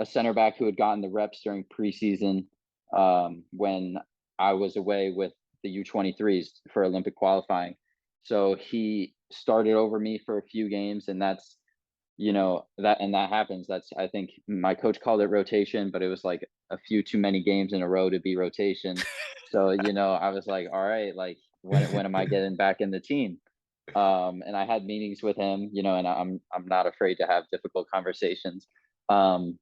center back who had gotten the reps during preseason when I was away with the U23s for Olympic qualifying. So he started over me for a few games, and that happens. That's, I think my coach called it rotation, but it was like a few too many games in a row to be rotation. So I was like, all right, like when am I getting back in the team? And I had meetings with him, and I'm not afraid to have difficult conversations. Um,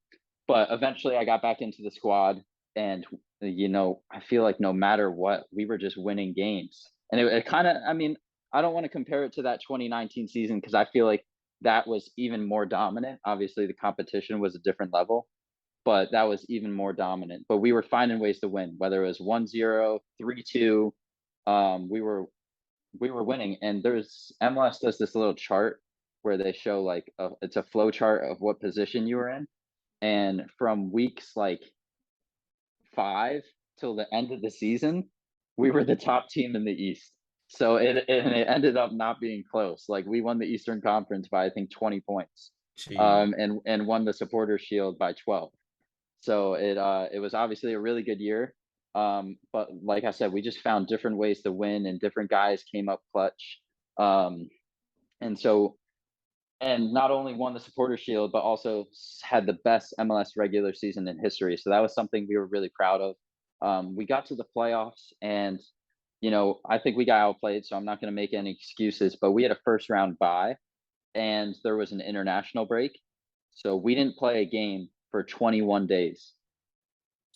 but eventually I got back into the squad, and I feel like no matter what, we were just winning games. And it kind of, I mean, I don't want to compare it to that 2019 season because I feel like that was even more dominant. Obviously, the competition was a different level, but that was even more dominant. But we were finding ways to win, whether it was 1-0, 3-2. We were winning. And there's MLS does this little chart where they show like it's a flow chart of what position you were in, and from weeks like 5 till the end of the season, we were the top team in the East. So it ended up not being close. Like we won the Eastern Conference by I think 20 points, Gee. and won the Supporters Shield by 12. So it was obviously a really good year. But like I said, we just found different ways to win, and different guys came up clutch. Um, and so and not only won the Supporter Shield, but also had the best MLS regular season in history. So that was something we were really proud of. We got to the playoffs, and I think we got outplayed. So I'm not going to make any excuses. But we had a first round bye, and there was an international break, so we didn't play a game for 21 days.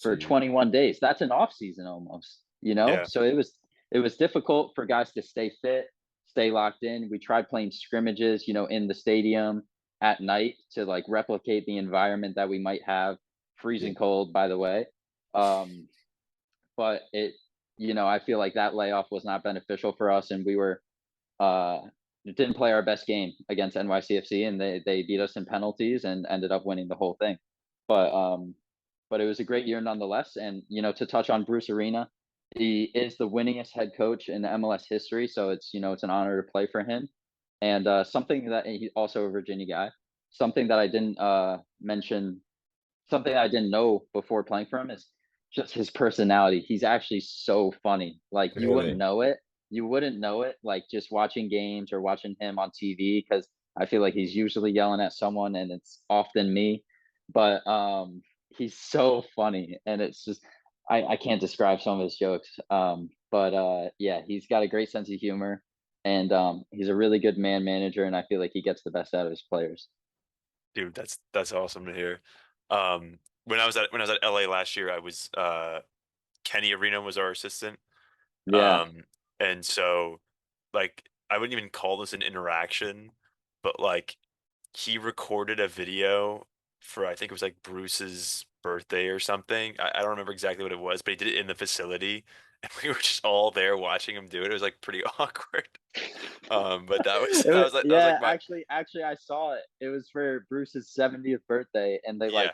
For Gee. 21 days, that's an off season almost. Yeah. So it was difficult for guys to stay fit, stay locked in. We tried playing scrimmages, in the stadium at night to like replicate the environment that we might have, Yeah. freezing cold, by the way. Um, but I feel like that layoff was not beneficial for us, and we were uh didn't play our best game against NYCFC, and they beat us in penalties and ended up winning the whole thing. But it was a great year nonetheless. And to touch on Bruce Arena, he is the winningest head coach in MLS history, so it's an honor to play for him. And something that he also a Virginia guy, something that I didn't mention, something I didn't know before playing for him is just his personality. He's actually so funny. Like you wouldn't Really? know it. You wouldn't know it, like just watching games or watching him on TV, because I feel like he's usually yelling at someone, and it's often me. But he's so funny, and it's just I can't describe some of his jokes. But yeah, he's got a great sense of humor, and he's a really good man manager, and I feel like he gets the best out of his players. Dude, that's awesome to hear. When I was at LA last year, I was Kenny Arena was our assistant. Yeah. Um, and so like I wouldn't even call this an interaction, but like he recorded a video for I think it was like Bruce's birthday or something. I don't remember exactly what it was, but he did it in the facility, and we were just all there watching him do it. It was like pretty awkward. But that was It was, that was yeah, like my actually, I saw it. It was for Bruce's 70th birthday, and they yeah.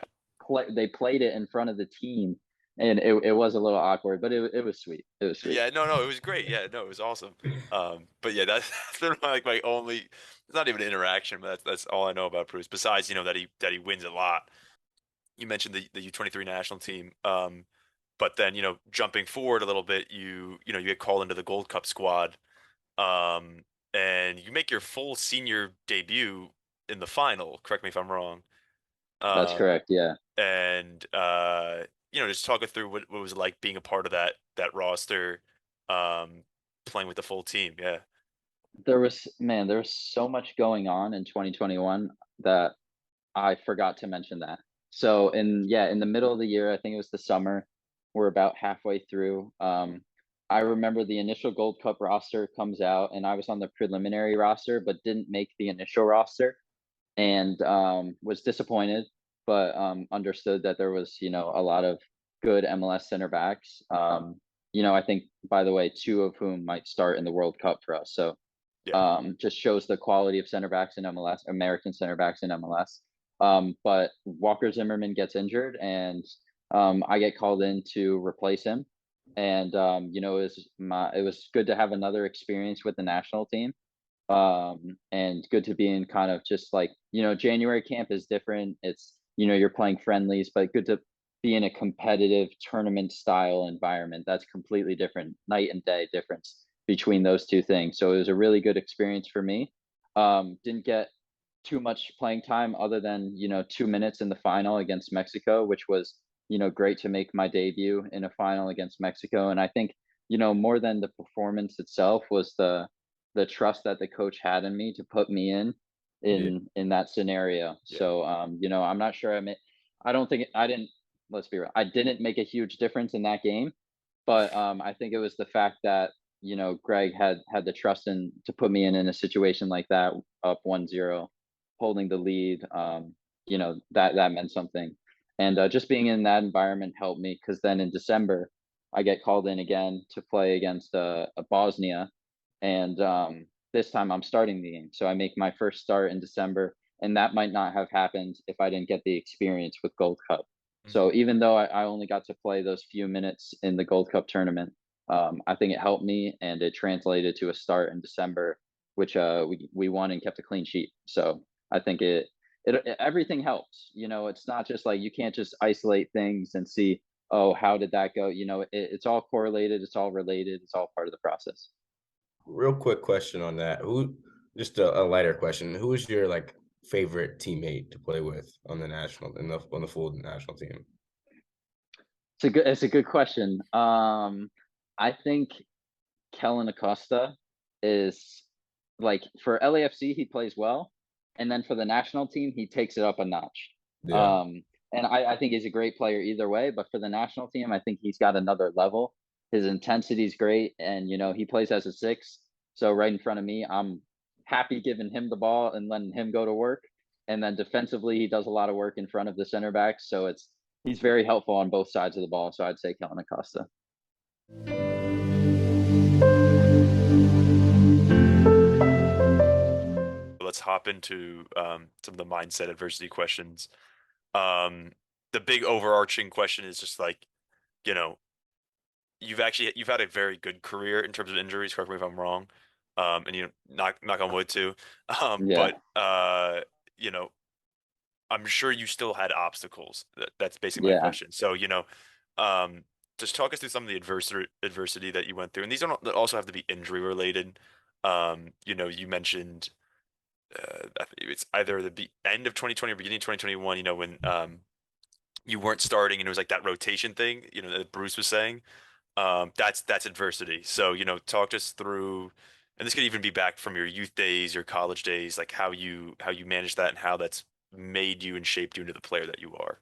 like they played it in front of the team, and it was a little awkward, but it was sweet. It was sweet. Yeah, no, it was great. Yeah, no, it was awesome. But yeah, that's been like my only. It's not even an interaction, but that's all I know about Bruce. Besides, that he wins a lot. You mentioned the U23 national team. But then jumping forward a little bit, you get called into the Gold Cup squad. Um, and you make your full senior debut in the final. Correct me if I'm wrong. That's Um, correct. Yeah. and just talk us through what was it like being a part of that roster, um, playing with the full team. Yeah, There was so much going on in 2021 that I forgot to mention that. So in the middle of the year, I think it was the summer, we're about halfway through. I remember the initial Gold Cup roster comes out, and I was on the preliminary roster, but didn't make the initial roster, and was disappointed, but understood that there was a lot of good MLS center backs. I think, by the way, two of whom might start in the World Cup for us. So yeah. just shows the quality of center backs in MLS, American center backs in MLS. But Walker Zimmerman gets injured, and I get called in to replace him. And it was good to have another experience with the national team, and good to be in kind of just like January camp is different. It's you're playing friendlies, but good to be in a competitive tournament style environment. That's completely different, night and day difference between those two things. So it was a really good experience for me. Didn't get too much playing time other than 2 minutes in the final against Mexico, which was great to make my debut in a final against Mexico. And I think more than the performance itself was the trust that the coach had in me to put me in Yeah, in that scenario. Yeah. So I'm not sure I don't think I didn't let's be real. I didn't make a huge difference in that game, but I think it was the fact that Greg had the trust in to put me in a situation like that, up 1-0, holding the lead. That meant something, and just being in that environment helped me because then in December I get called in again to play against a Bosnia, and this time I'm starting the game. So I make my first start in December, and that might not have happened if I didn't get the experience with Gold Cup. Mhm. So even though I only got to play those few minutes in the Gold Cup tournament, I think it helped me, and it translated to a start in December, which we won and kept a clean sheet. So I think everything helps. It's not just like you can't just isolate things and see, oh, how did that go? It's all correlated, it's all related, it's all part of the process. real quick question on that. Who, just a lighter question. Who is your like favorite teammate to play with on the national on the full national team? It's a good question. I think Kellen Acosta is like for LAFC, he plays well, and then for the national team, he takes it up a notch. Yeah. Um, and I think he's a great player either way, but for the national team, I think he's got another level. His intensity is great, and he plays as a six, so right in front of me, I'm happy giving him the ball and letting him go to work. And then defensively, he does a lot of work in front of the center backs, so he's very helpful on both sides of the ball. So I'd say Kellen Acosta. Let's hop into some of the mindset adversity questions. Um, the big overarching question is just like, you know, you've had a very good career in terms of injuries. Correct me if I'm wrong. And knock on wood too. But Yeah, you know, I'm sure you still had obstacles. That's basically my yeah. question. So, um, just talk us through some of the adversity that you went through, and these don't also have to be injury related. You mentioned I think it's either the end of 2020 or beginning of 2021. When you weren't starting, and it was like that rotation thing. That Bruce was saying. That's adversity. So, talk us through, and this could even be back from your youth days, your college days, like how you managed that and how that's made you and shaped you into the player that you are.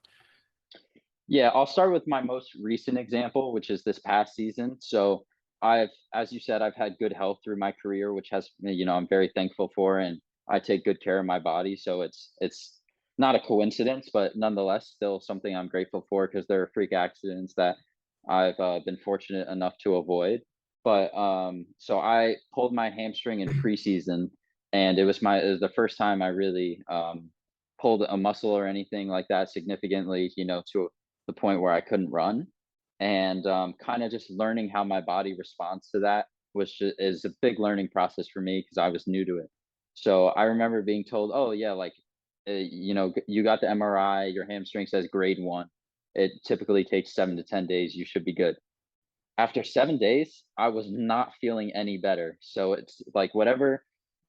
Yeah, I'll start with my most recent example, which is this past season. So as you said, I've had good health through my career, which I'm very thankful for, and I take good care of my body. So it's not a coincidence, but nonetheless, still something I'm grateful for because there are freak accidents that I've been fortunate enough to avoid. But so I pulled my hamstring in preseason, and it was the first time I really pulled a muscle or anything like that significantly, to the point where I couldn't run. and kind of just learning how my body responds to that, which is a big learning process for me because I was new to it. So I remember being told, "Oh yeah, like you got the MRI, your hamstring says grade 1. It typically takes 7 to 10 days. You should be good." After 7 days, I was not feeling any better. So it's like whatever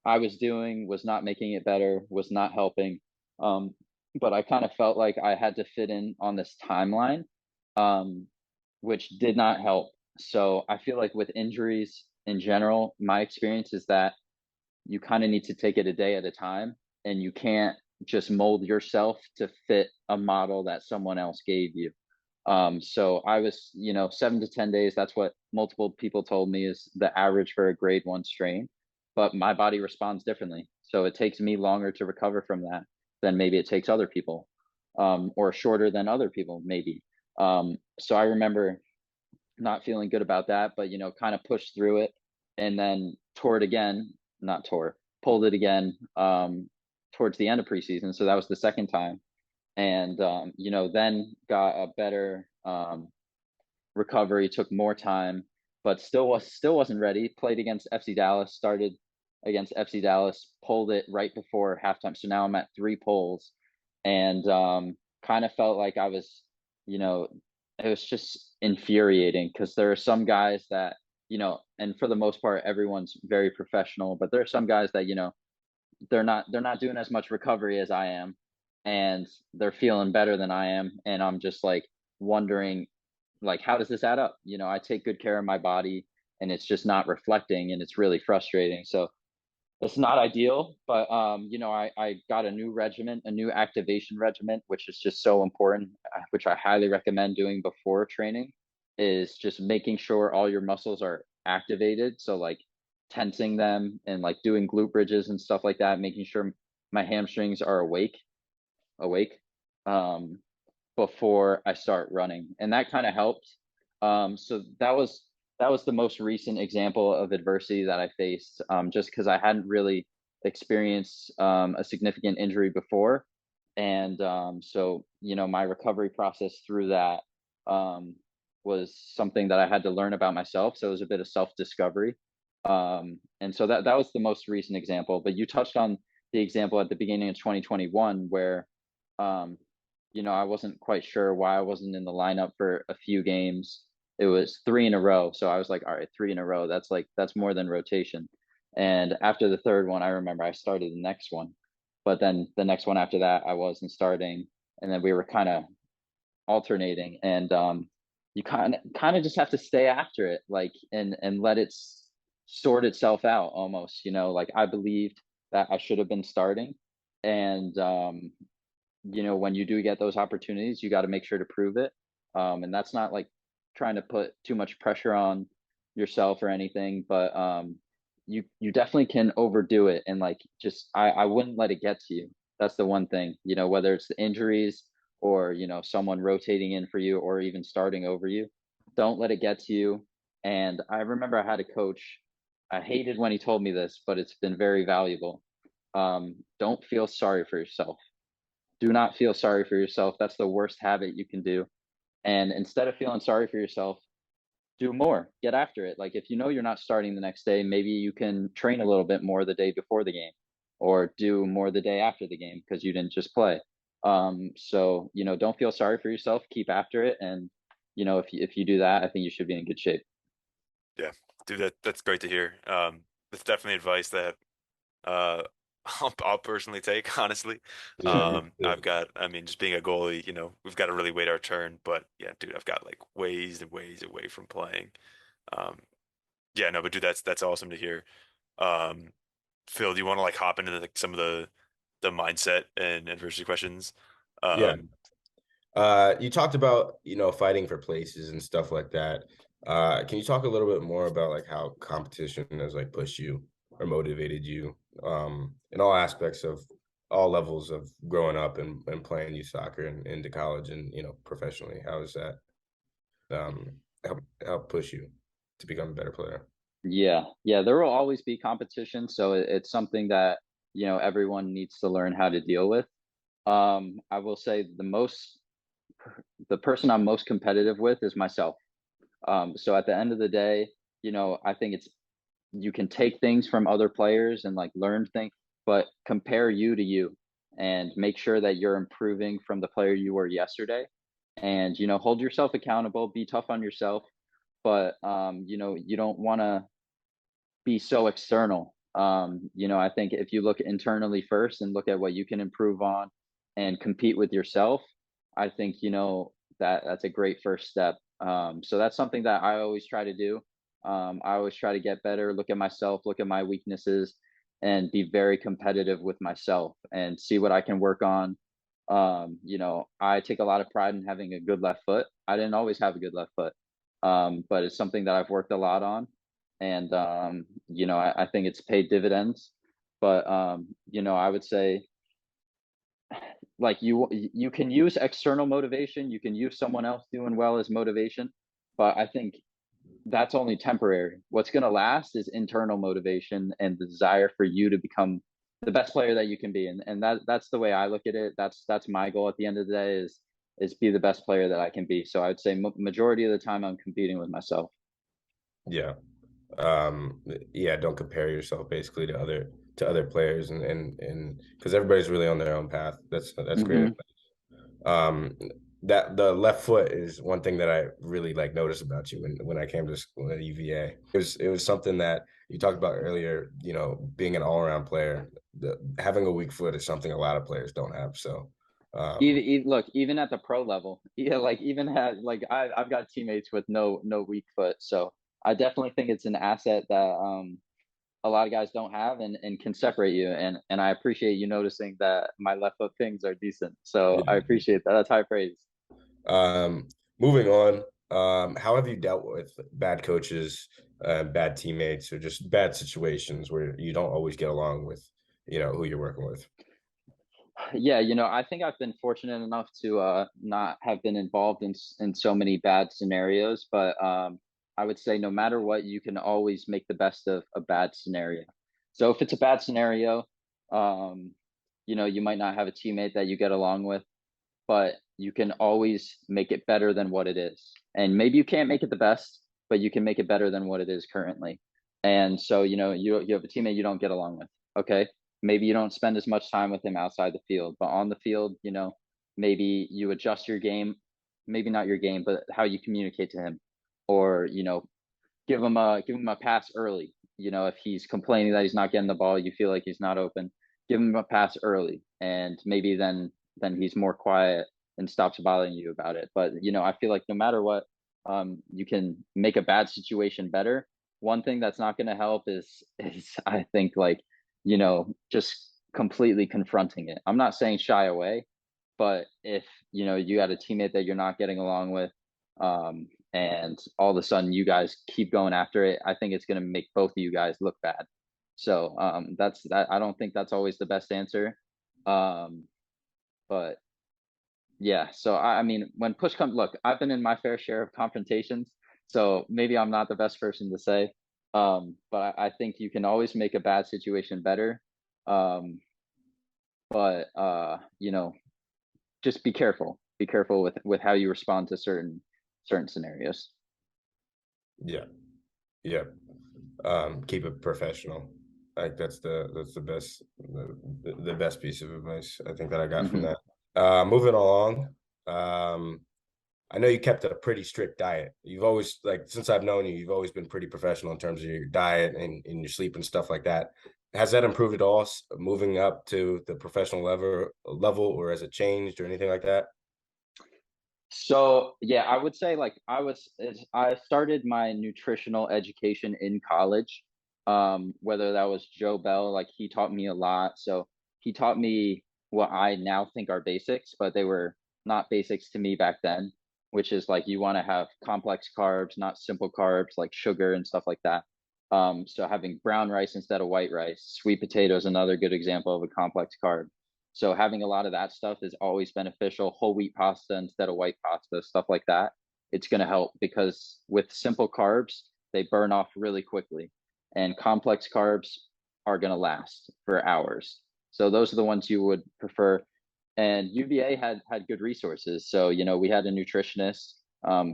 I was doing was not making it better, was not helping. Um, but I kind of felt like I had to fit in on this timeline, um, which did not help. So I feel like with injuries in general, my experience is that you kind of need to take it a day at a time, and you can't just mold yourself to fit a model that someone else gave you. So I was, 7 to 10 days. That's what multiple people told me is the average for a grade 1 strain. But my body responds differently. So it takes me longer to recover from that than maybe it takes other people, or shorter than other people, maybe. So I remember not feeling good about that, but kind of pushed through it and then tore it again, not tore, pulled it again towards the end of preseason. So that was the second time. And then got a better recovery, took more time, but still wasn't ready. Played against FC Dallas, started against FC Dallas, pulled it right before halftime. So now I'm at 3 pulls, and kind of felt like I was, you know, it was just infuriating because there are some guys that, and for the most part, everyone's very professional, but there are some guys that, they're not doing as much recovery as I am, and they're feeling better than I am, and I'm just like wondering, like, how does this add up? I take good care of my body, and it's just not reflecting, and it's really frustrating. So it's not ideal, but I got a new regimen, a new activation regimen, which is just so important, which I highly recommend doing before training, is just making sure all your muscles are activated. So like tensing them and like doing glute bridges and stuff like that, making sure my hamstrings are awake, um, before I start running, and that kind of helped. So that was the most recent example of adversity that I faced, just because I hadn't really experienced a significant injury before, and so my recovery process through that um, was something that I had to learn about myself. So it was a bit of self discovery, and so that was the most recent example. But you touched on the example at the beginning of 2021 where um, I wasn't quite sure why I wasn't in the lineup for a few games. It was 3 in a row. So I was like, all right, 3 in a row. That's more than rotation. And after the third one, I remember I started the next one. But then the next one after that, I wasn't starting. And then we were kind of alternating. And you kind of just have to stay after it, like, and let it sort itself out almost, like I believed that I should have been starting. And when you do get those opportunities, you got to make sure to prove it. And that's not like trying to put too much pressure on yourself or anything, but you definitely can overdo it. And like, just I wouldn't let it get to you. That's the one thing, whether it's the injuries or someone rotating in for you or even starting over you. Don't let it get to you. And I remember I had a coach. I hated when he told me this, but it's been very valuable. Don't feel sorry for yourself. Do not feel sorry for yourself. That's the worst habit you can do. And instead of feeling sorry for yourself, do more. Get after it. Like if you're not starting the next day, maybe you can train a little bit more the day before the game or do more the day after the game because you didn't just play. So, don't feel sorry for yourself. Keep after it. And, if you do that, I think you should be in good shape. Yeah, dude, that's great to hear. That's definitely advice that uh I'll personally take, honestly. Yeah, me too. I mean, just being a goalie, we've got to really wait our turn. But yeah, dude, I've got like ways and ways away from playing. Um, yeah, no, but dude, that's awesome to hear. Um, Phil, do you want to like hop into like some of the mindset and adversity questions? Yeah. Um, You talked about, fighting for places and stuff like that. Can you talk a little bit more about like how competition has like pushed you or motivated you in all aspects of all levels of growing up and playing youth soccer and into college and, professionally? How has that um help push you to become a better player? Yeah. Yeah. There will always be competition. So it's something that, everyone needs to learn how to deal with. I will say the person I'm most competitive with is myself. So at the end of the day, I think you can take things from other players and like learn things, but compare you to you and make sure that you're improving from the player you were yesterday. And hold yourself accountable, be tough on yourself, but you don't want to be so external. I think if you look internally first and look at what you can improve on and compete with yourself, I think that's a great first step. So that's something that I always try to do. I always try to get better, look at myself, look at my weaknesses, and be very competitive with myself and see what I can work on. I take a lot of pride in having a good left foot. I didn't always have a good left foot, but it's something that I've worked a lot on, and I think it's paid dividends. But I would say, like, you can use external motivation, you can use someone else doing well as motivation, but I think that's only temporary. What's going to last is internal motivation and the desire for you to become the best player that you can be, and that's the way I look at it. That's my goal at the end of the day, is be the best player that I can be. So I would say majority of the time I'm competing with myself. Yeah. Yeah, don't compare yourself basically to other players, and because everybody's really on their own path. That's great. Hmm. Um, that the left foot is one thing that I really like noticed about you when I came to school at UVA. It was something that you talked about earlier. Being an all around player, having a weak foot is something a lot of players don't have. So, Even look, even at the pro level, yeah, like even had like I've got teammates with no weak foot, so I definitely think it's an asset that a lot of guys don't have, and can separate you. And I appreciate you noticing that my left foot pings are decent. So I yeah. appreciate that. That's high praise. Um, Moving on, how have you dealt with bad coaches, bad teammates, or just bad situations where you don't always get along with, who you're working with? Yeah, I think I've been fortunate enough to not have been involved in so many bad scenarios, but I would say no matter what, you can always make the best of a bad scenario. So if it's a bad scenario, um, you might not have a teammate that you get along with, but you can always make it better than what it is. And maybe you can't make it the best, but you can make it better than what it is currently. And so, you have a teammate you don't get along with. Okay. Maybe you don't spend as much time with him outside the field, but on the field, maybe you adjust your game, maybe not your game, but how you communicate to him, or, give him a pass early. If he's complaining that he's not getting the ball, you feel like he's not open, give him a pass early, and maybe then he's more quiet and stops bothering you about it. But I feel like no matter what, you can make a bad situation better. One thing that's not going to help is I think, like, just completely confronting it. I'm not saying shy away, but if you had a teammate that you're not getting along with, and all of a sudden you guys keep going after it, I think it's going to make both of you guys look bad. So that's that. I don't think that's always the best answer. Um, but yeah, so I mean, when push comes, look, I've been in my fair share of confrontations, so maybe I'm not the best person to say. But I think you can always make a bad situation better. Um, but just be careful. Be careful with how you respond to certain scenarios. Yeah, yeah. Keep it professional. Like that's the best the best piece of advice I think that I got from Hmm. that. Moving along, um, I know you kept a pretty strict diet. You've always like since I've known you, you've always been pretty professional in terms of your diet and your sleep and stuff like that. Has that improved at all, moving up to the professional level, or has it changed or anything like that? So yeah, I would say, like, I started my nutritional education in college. Whether that was Joe Bell, like, he taught me a lot. So he taught me what I now think are basics, but they were not basics to me back then, which is like you want to have complex carbs, not simple carbs like sugar and stuff like that. So having brown rice instead of white rice, sweet potato is another good example of a complex carb. So having a lot of that stuff is always beneficial. Whole wheat pasta instead of white pasta, stuff like that. It's going to help because with simple carbs, they burn off really quickly, and complex carbs are going to last for hours. So those are the ones you would prefer. And UVA had good resources. So we had a nutritionist.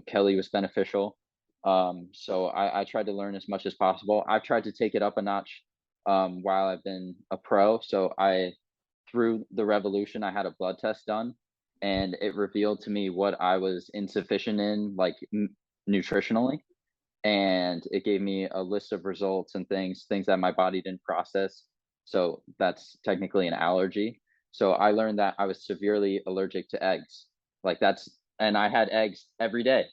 Kelly was beneficial. So I tried to learn as much as possible. I've tried to take it up a notch while I've been a pro. So through the revolution, I had a blood test done, and it revealed to me what I was insufficient in, like nutritionally, and it gave me a list of results and things that my body didn't process. So that's technically an allergy. So I learned that I was severely allergic to eggs. Like that's and I had eggs every day.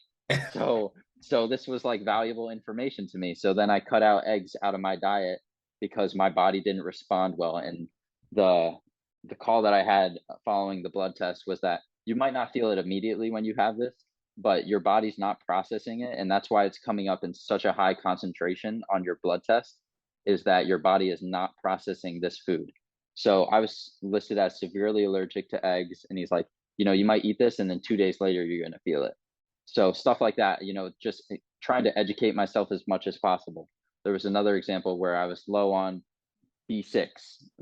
So this was like valuable information to me. So then I cut out eggs out of my diet because my body didn't respond well. And the the call that I had following the blood test was that you might not feel it immediately when you have this, but your body's not processing it, and that's why it's coming up in such a high concentration on your blood test, is that your body is not processing this food. So I was listed as severely allergic to eggs, and he's like, you might eat this and then 2 days later you're going to feel it. So stuff like that, just trying to educate myself as much as possible. There was another example where I was low on B6,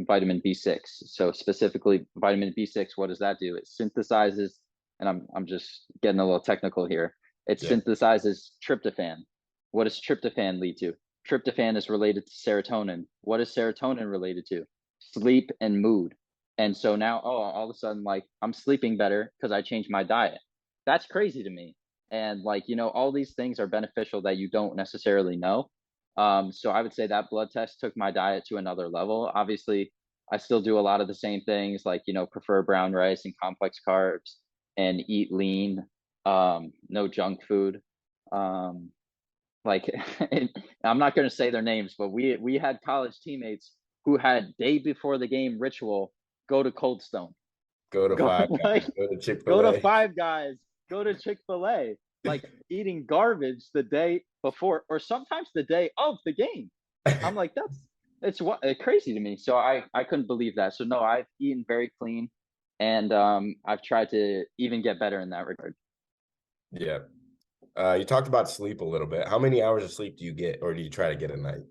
vitamin B6. So specifically vitamin B6, what does that do? It synthesizes, and I'm just getting a little technical here. It Yeah. synthesizes tryptophan. What does tryptophan lead to? Tryptophan is related to serotonin. What is serotonin related to? Sleep and mood. And so now, all of a sudden, like I'm sleeping better because I changed my diet. That's crazy to me. And like, all these things are beneficial that you don't necessarily know. So I would say that blood test took my diet to another level. Obviously, I still do a lot of the same things, like, prefer brown rice and complex carbs and eat lean, no junk food. Um, like, I'm not going to say their names, but we had college teammates who had day before the game ritual, go to Cold Stone, Go to go Five like Guys. Go to go to Chick-fil-A. Five Guys, go to Chick-fil-A, like eating garbage the day before or sometimes the day of the game. I'm like, it's crazy to me. So I couldn't believe that. So no, I've eaten very clean, and I've tried to even get better in that regard. Yeah. You talked about sleep a little bit. How many hours of sleep do you get, or do you try to get a night?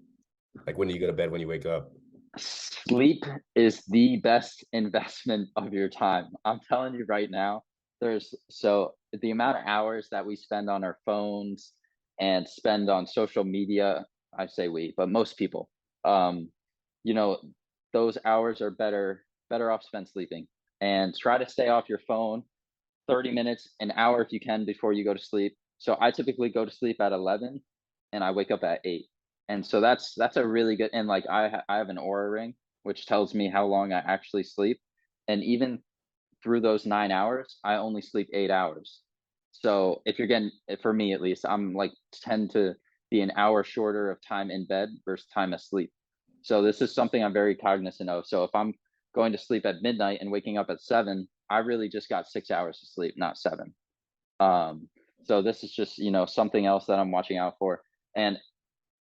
Like when do you go to bed, when you wake up? Sleep is the best investment of your time. I'm telling you right now, the amount of hours that we spend on our phones and spend on social media, I say we, but most people, um, you know, those hours are better off spent sleeping. And try to stay off your phone 30 minutes, an hour if you can before you go to sleep. So I typically go to sleep at 11 and I wake up at 8. And so that's a really good, and like I have an Aura ring which tells me how long I actually sleep. And even through those 9 hours, I only sleep 8 hours. So if you're getting, for me at least, I'm like tend to be an hour shorter of time in bed versus time asleep. So this is something I'm very cognizant of. So if I'm going to sleep at midnight and waking up at 7, I really just got 6 hours of sleep, not 7. Um, so this is just, something else that I'm watching out for. And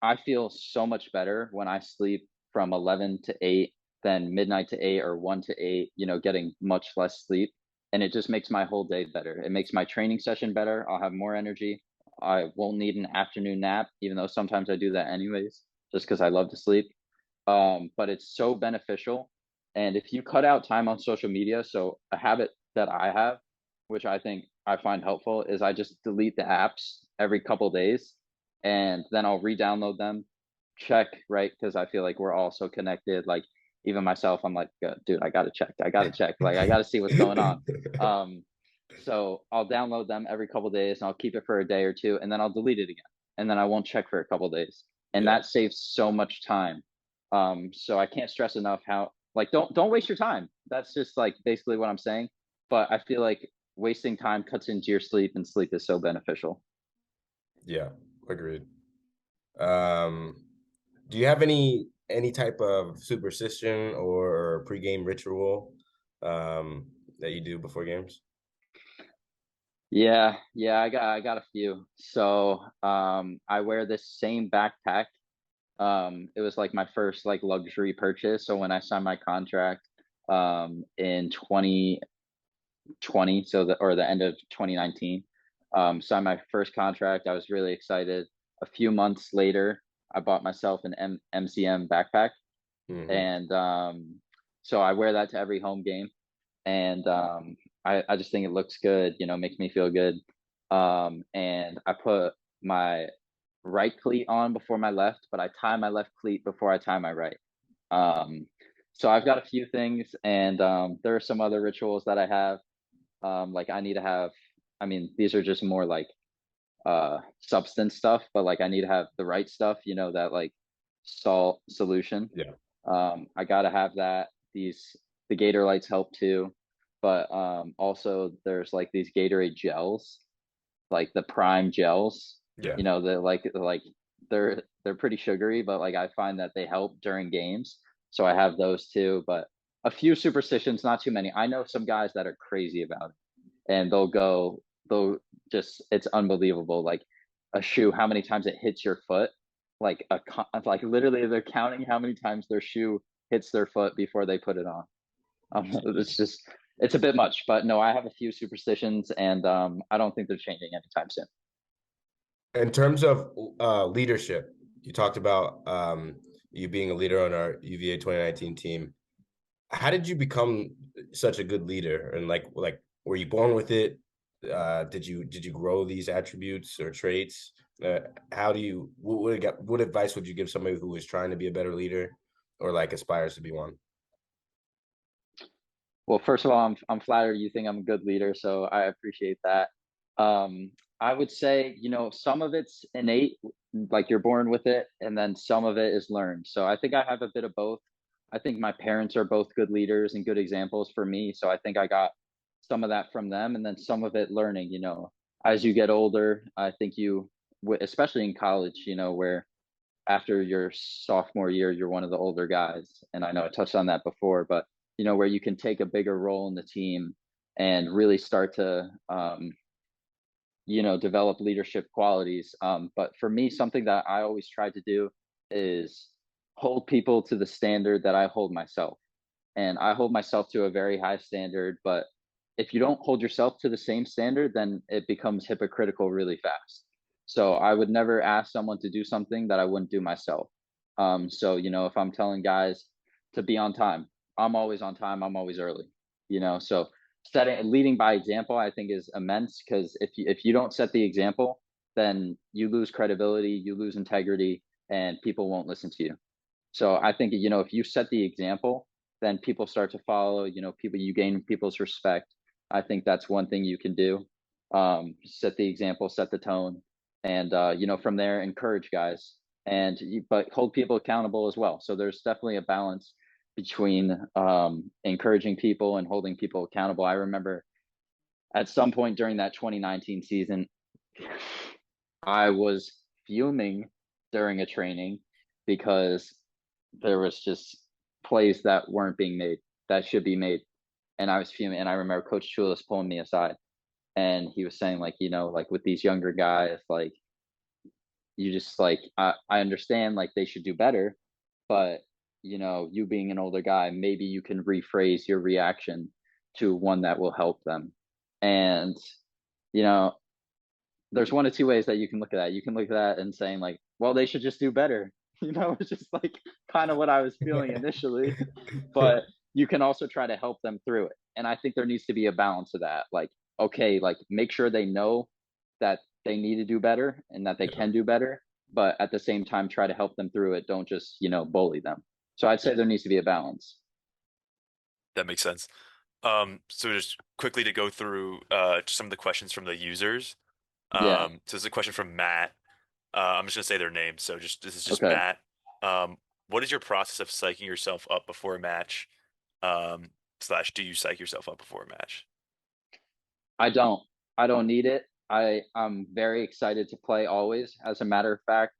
I feel so much better when I sleep from 11 to 8 than midnight to 8 or 1 to 8, getting much less sleep. And it just makes my whole day better. It makes my training session better. I'll have more energy. I won't need an afternoon nap, even though sometimes I do that anyways, just because I love to sleep. But it's so beneficial. And if you cut out time on social media, so a habit that I have, which I think I find helpful, is I just delete the apps every couple days, and then I'll re-download them, check, right? Because I feel like we're all so connected. Like even myself, I'm like, dude, I gotta check. I gotta check. Like I gotta see what's going on. Um, so I'll download them every couple days and I'll keep it for a day or two, and then I'll delete it again. And then I won't check for a couple days. And Yeah. that saves so much time. So I can't stress enough how, like, don't waste your time. That's just like basically what I'm saying. But I feel like wasting time cuts into your sleep, and sleep is so beneficial. Yeah. Agreed. Um, do you have any type of superstition or pregame ritual that you do before games? Yeah, I got a few. So I wear this same backpack. It was like my first like luxury purchase. So when I signed my contract in 2020, the end of 2019, signed my first contract. I was really excited. A few months later, I bought myself an MCM backpack, Hmm. and so I wear that to every home game, and I just think it looks good. Makes me feel good. And I put my right cleat on before my left, but I tie my left cleat before I tie my right. Um, so I've got a few things, and there are some other rituals that I have. Like I need to have, I mean, these are just more like substance stuff, but like I need to have the right stuff, that like salt solution. Yeah. I gotta have that. The Gator lights help too, but also there's like these Gatorade gels, like the prime gels, Yeah. the they're pretty sugary, but like I find that they help during games. So I have those too, but a few superstitions, not too many. I know some guys that are crazy about it, and they'll just, it's unbelievable. Like a shoe, how many times it hits your foot, like literally they're counting how many times their shoe hits their foot before they put it on. It's Jeez. just, it's a bit much, but no, I have a few superstitions, and I don't think they're changing anytime soon. In terms of leadership, you talked about you being a leader on our UVA 2019 team. How did you become such a good leader? And like were you born with it? Did you grow these attributes or traits? How do you what advice would you give somebody who is trying to be a better leader or like aspires to be one? Well, first of all, I'm flattered you think I'm a good leader, so I appreciate that. I would say, some of it's innate, like you're born with it, and then some of it is learned. So I think I have a bit of both. I think my parents are both good leaders and good examples for me. So I think I got some of that from them, and then some of it learning. As you get older, I think especially in college, where after your sophomore year, you're one of the older guys. And I know I touched on that before, but where you can take a bigger role in the team and really start to, develop leadership qualities. But for me, something that I always try to do is hold people to the standard that I hold myself. And I hold myself to a very high standard, but if you don't hold yourself to the same standard, then it becomes hypocritical really fast. So I would never ask someone to do something that I wouldn't do myself. So if I'm telling guys to be on time, I'm always on time, I'm always early. So leading by example, I think, is immense, because if you don't set the example, then you lose credibility, you lose integrity, and people won't listen to you. So I think, if you set the example, then people start to follow, you gain people's respect. I think that's one thing you can do. Set the example, set the tone, and, from there, encourage guys, but hold people accountable as well. So there's definitely a balance between encouraging people and holding people accountable. I remember at some point during that 2019 season, I was fuming during a training because there was just plays that weren't being made that should be made. And I was fuming. And I remember Coach Chulis pulling me aside, and he was saying, like, like with these younger guys, like, you just like, I understand, like, they should do better, but you being an older guy, maybe you can rephrase your reaction to one that will help them. And you know there's one of two ways that you can look at that. You can look at that and saying, like, well, they should just do better. It's just like kind of what I was feeling initially. But you can also try to help them through it. And I think there needs to be a balance of that. Like, okay, like, make sure they know that they need to do better and that they Yeah. can do better, but at the same time try to help them through it. Don't just, bully them. So I'd say there needs to be a balance. That makes sense. So just quickly to go through just some of the questions from the users. Yeah. So this is a question from Matt. I'm just gonna say their name. So this is just Okay. Matt. What is your process of psyching yourself up before a match? Slash, do you psych yourself up before a match? I don't. I don't need it. I'm very excited to play always. As a matter of fact,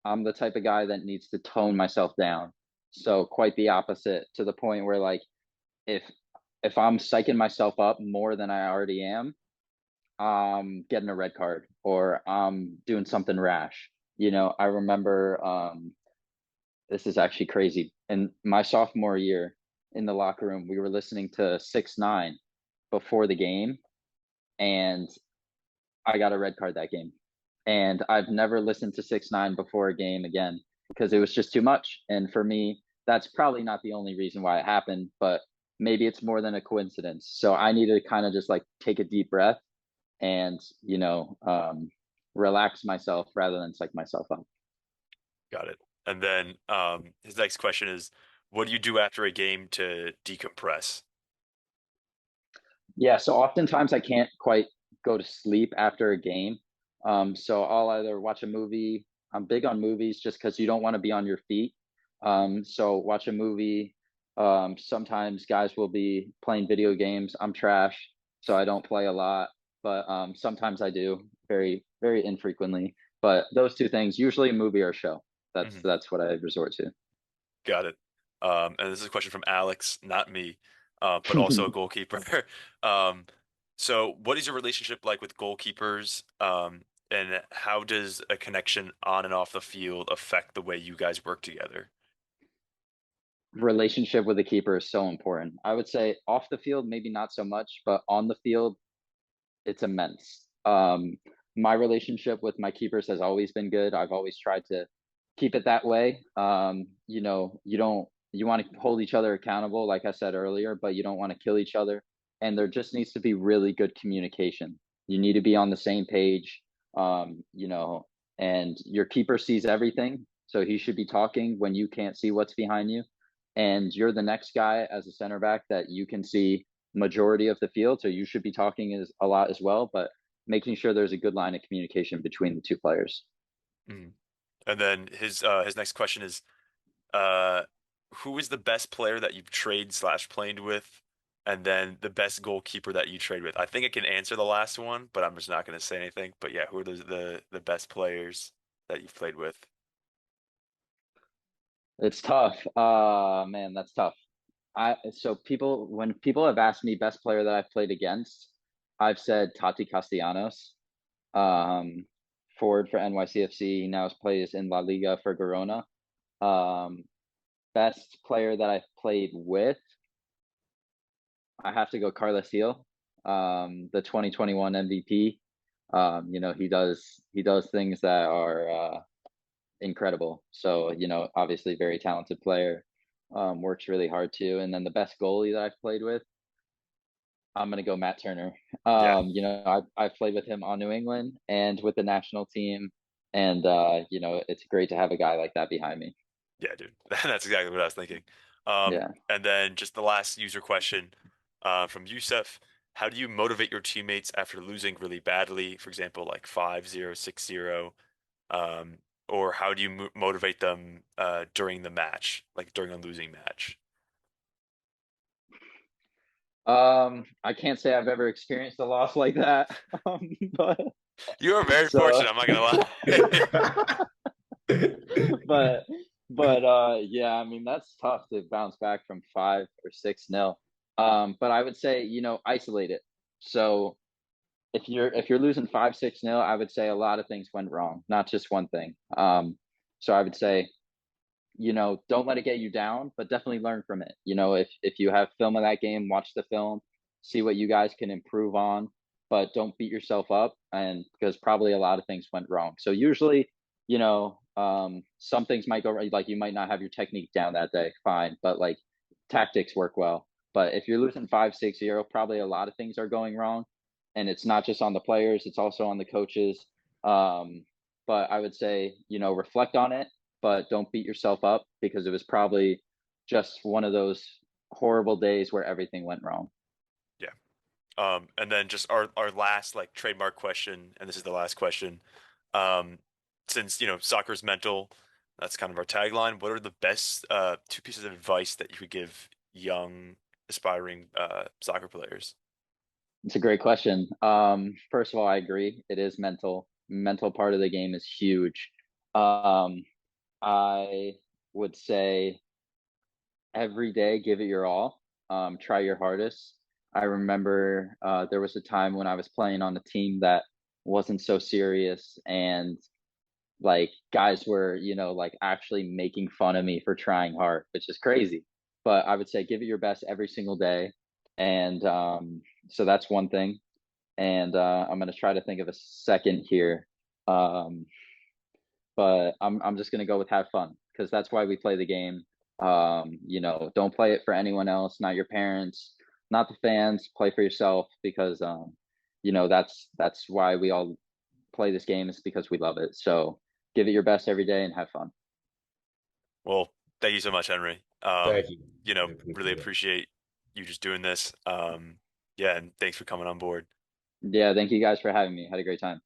I'm the type of guy that needs to tone myself down. So quite the opposite, to the point where, like, if I'm psyching myself up more than I already am, I'm getting a red card or I'm doing something rash. I remember, this is actually crazy. In my sophomore year, in the locker room, we were listening to 6ix9ine before the game, and I got a red card that game. And I've never listened to 6ix9ine before a game again, because it was just too much. And for me, that's probably not the only reason why it happened, but maybe it's more than a coincidence. So I need to kind of just like take a deep breath and, relax myself rather than psych myself up. Got it. And then his next question is, what do you do after a game to decompress? Yeah, so oftentimes I can't quite go to sleep after a game. So I'll either watch a movie. I'm big on movies just because you don't want to be on your feet. So watch a movie. Sometimes guys will be playing video games. I'm trash, so I don't play a lot, but sometimes I do, very, very infrequently. But those two things, usually a movie or a show. That's Mhm. that's what I resort to. Got it. And this is a question from Alex, not me, but also a goalkeeper. Um, so what is your relationship like with goalkeepers? And how does a connection on and off the field affect the way you guys work together? Relationship with the keeper is so important. I would say off the field, maybe not so much, but on the field, it's immense. My relationship with my keepers has always been good. I've always tried to keep it that way. You want to hold each other accountable, like I said earlier, but you don't want to kill each other. And there just needs to be really good communication. You need to be on the same page. You know, and your keeper sees everything, so he should be talking when you can't see what's behind you. And you're the next guy as a center back that you can see majority of the field, so you should be talking a lot as well, but making sure there's a good line of communication between the two players. Mhm. And then his next question is, uh, who is the best player that you've trade slash played with? And then the best goalkeeper that you trade with. I think I can answer the last one, but I'm just not going to say anything. But yeah, who are the best players that you've played with? It's tough. Man, that's tough. I so people when people have asked me best player that I've played against, I've said Tati Castellanos, um, forward for NYCFC. He now plays in La Liga for Girona. Um, Best player that I've played with, I have to go Carlos Gil, the 2021 MVP. He does things that are incredible. So, obviously very talented player. Works really hard too. And then the best goalie that I've played with, I'm gonna go Matt Turner. Yeah, I've played with him on New England and with the national team, and it's great to have a guy like that behind me. yeah, dude. That's exactly what I was thinking. Yeah. And then just the last user question from Yusef. How do you motivate your teammates after losing really badly? For example, like 5-0, 6-0. Um, or how do you motivate them during the match, like during a losing match? I can't say I've ever experienced a loss like that. But You are very so fortunate, I'm not gonna lie. but yeah, I mean that's tough to bounce back from 5 or 6 nil. But I would say, isolate it. So if you're losing 5-6 nil, I would say a lot of things went wrong, not just one thing. So I would say, don't let it get you down, but definitely learn from it. If you have film of that game, watch the film, see what you guys can improve on, but don't beat yourself up. And because probably a lot of things went wrong. So usually, some things might go right, like you might not have your technique down that day, fine, but like tactics work well. But if you're losing 5-6-0, probably a lot of things are going wrong, and it's not just on the players; it's also on the coaches. But I would say, reflect on it, but don't beat yourself up because it was probably just one of those horrible days where everything went wrong. Yeah. And then just our last like trademark question, and this is the last question. Um, since soccer's mental, that's kind of our tagline. What are the best two pieces of advice that you could give young aspiring soccer players? It's a great question. First of all, I agree. It is mental. Mental part of the game is huge. Um, I would say every day, give it your all. Try your hardest. I remember there was a time when I was playing on a team that wasn't so serious, and like guys were, like actually making fun of me for trying hard, which is crazy. But I would say give it your best every single day. And so that's one thing. And I'm gonna try to think of a second here. Um, but I'm just gonna go with have fun because that's why we play the game. Don't play it for anyone else, not your parents, not the fans. Play for yourself because that's why we all play this game, it's because we love it. So give it your best every day and have fun. Well, thank you so much, Henry. Thank you. I Really appreciate it. appreciate you just doing this. Yeah, and thanks for coming on board. Yeah, thank you guys for having me. Had a great time.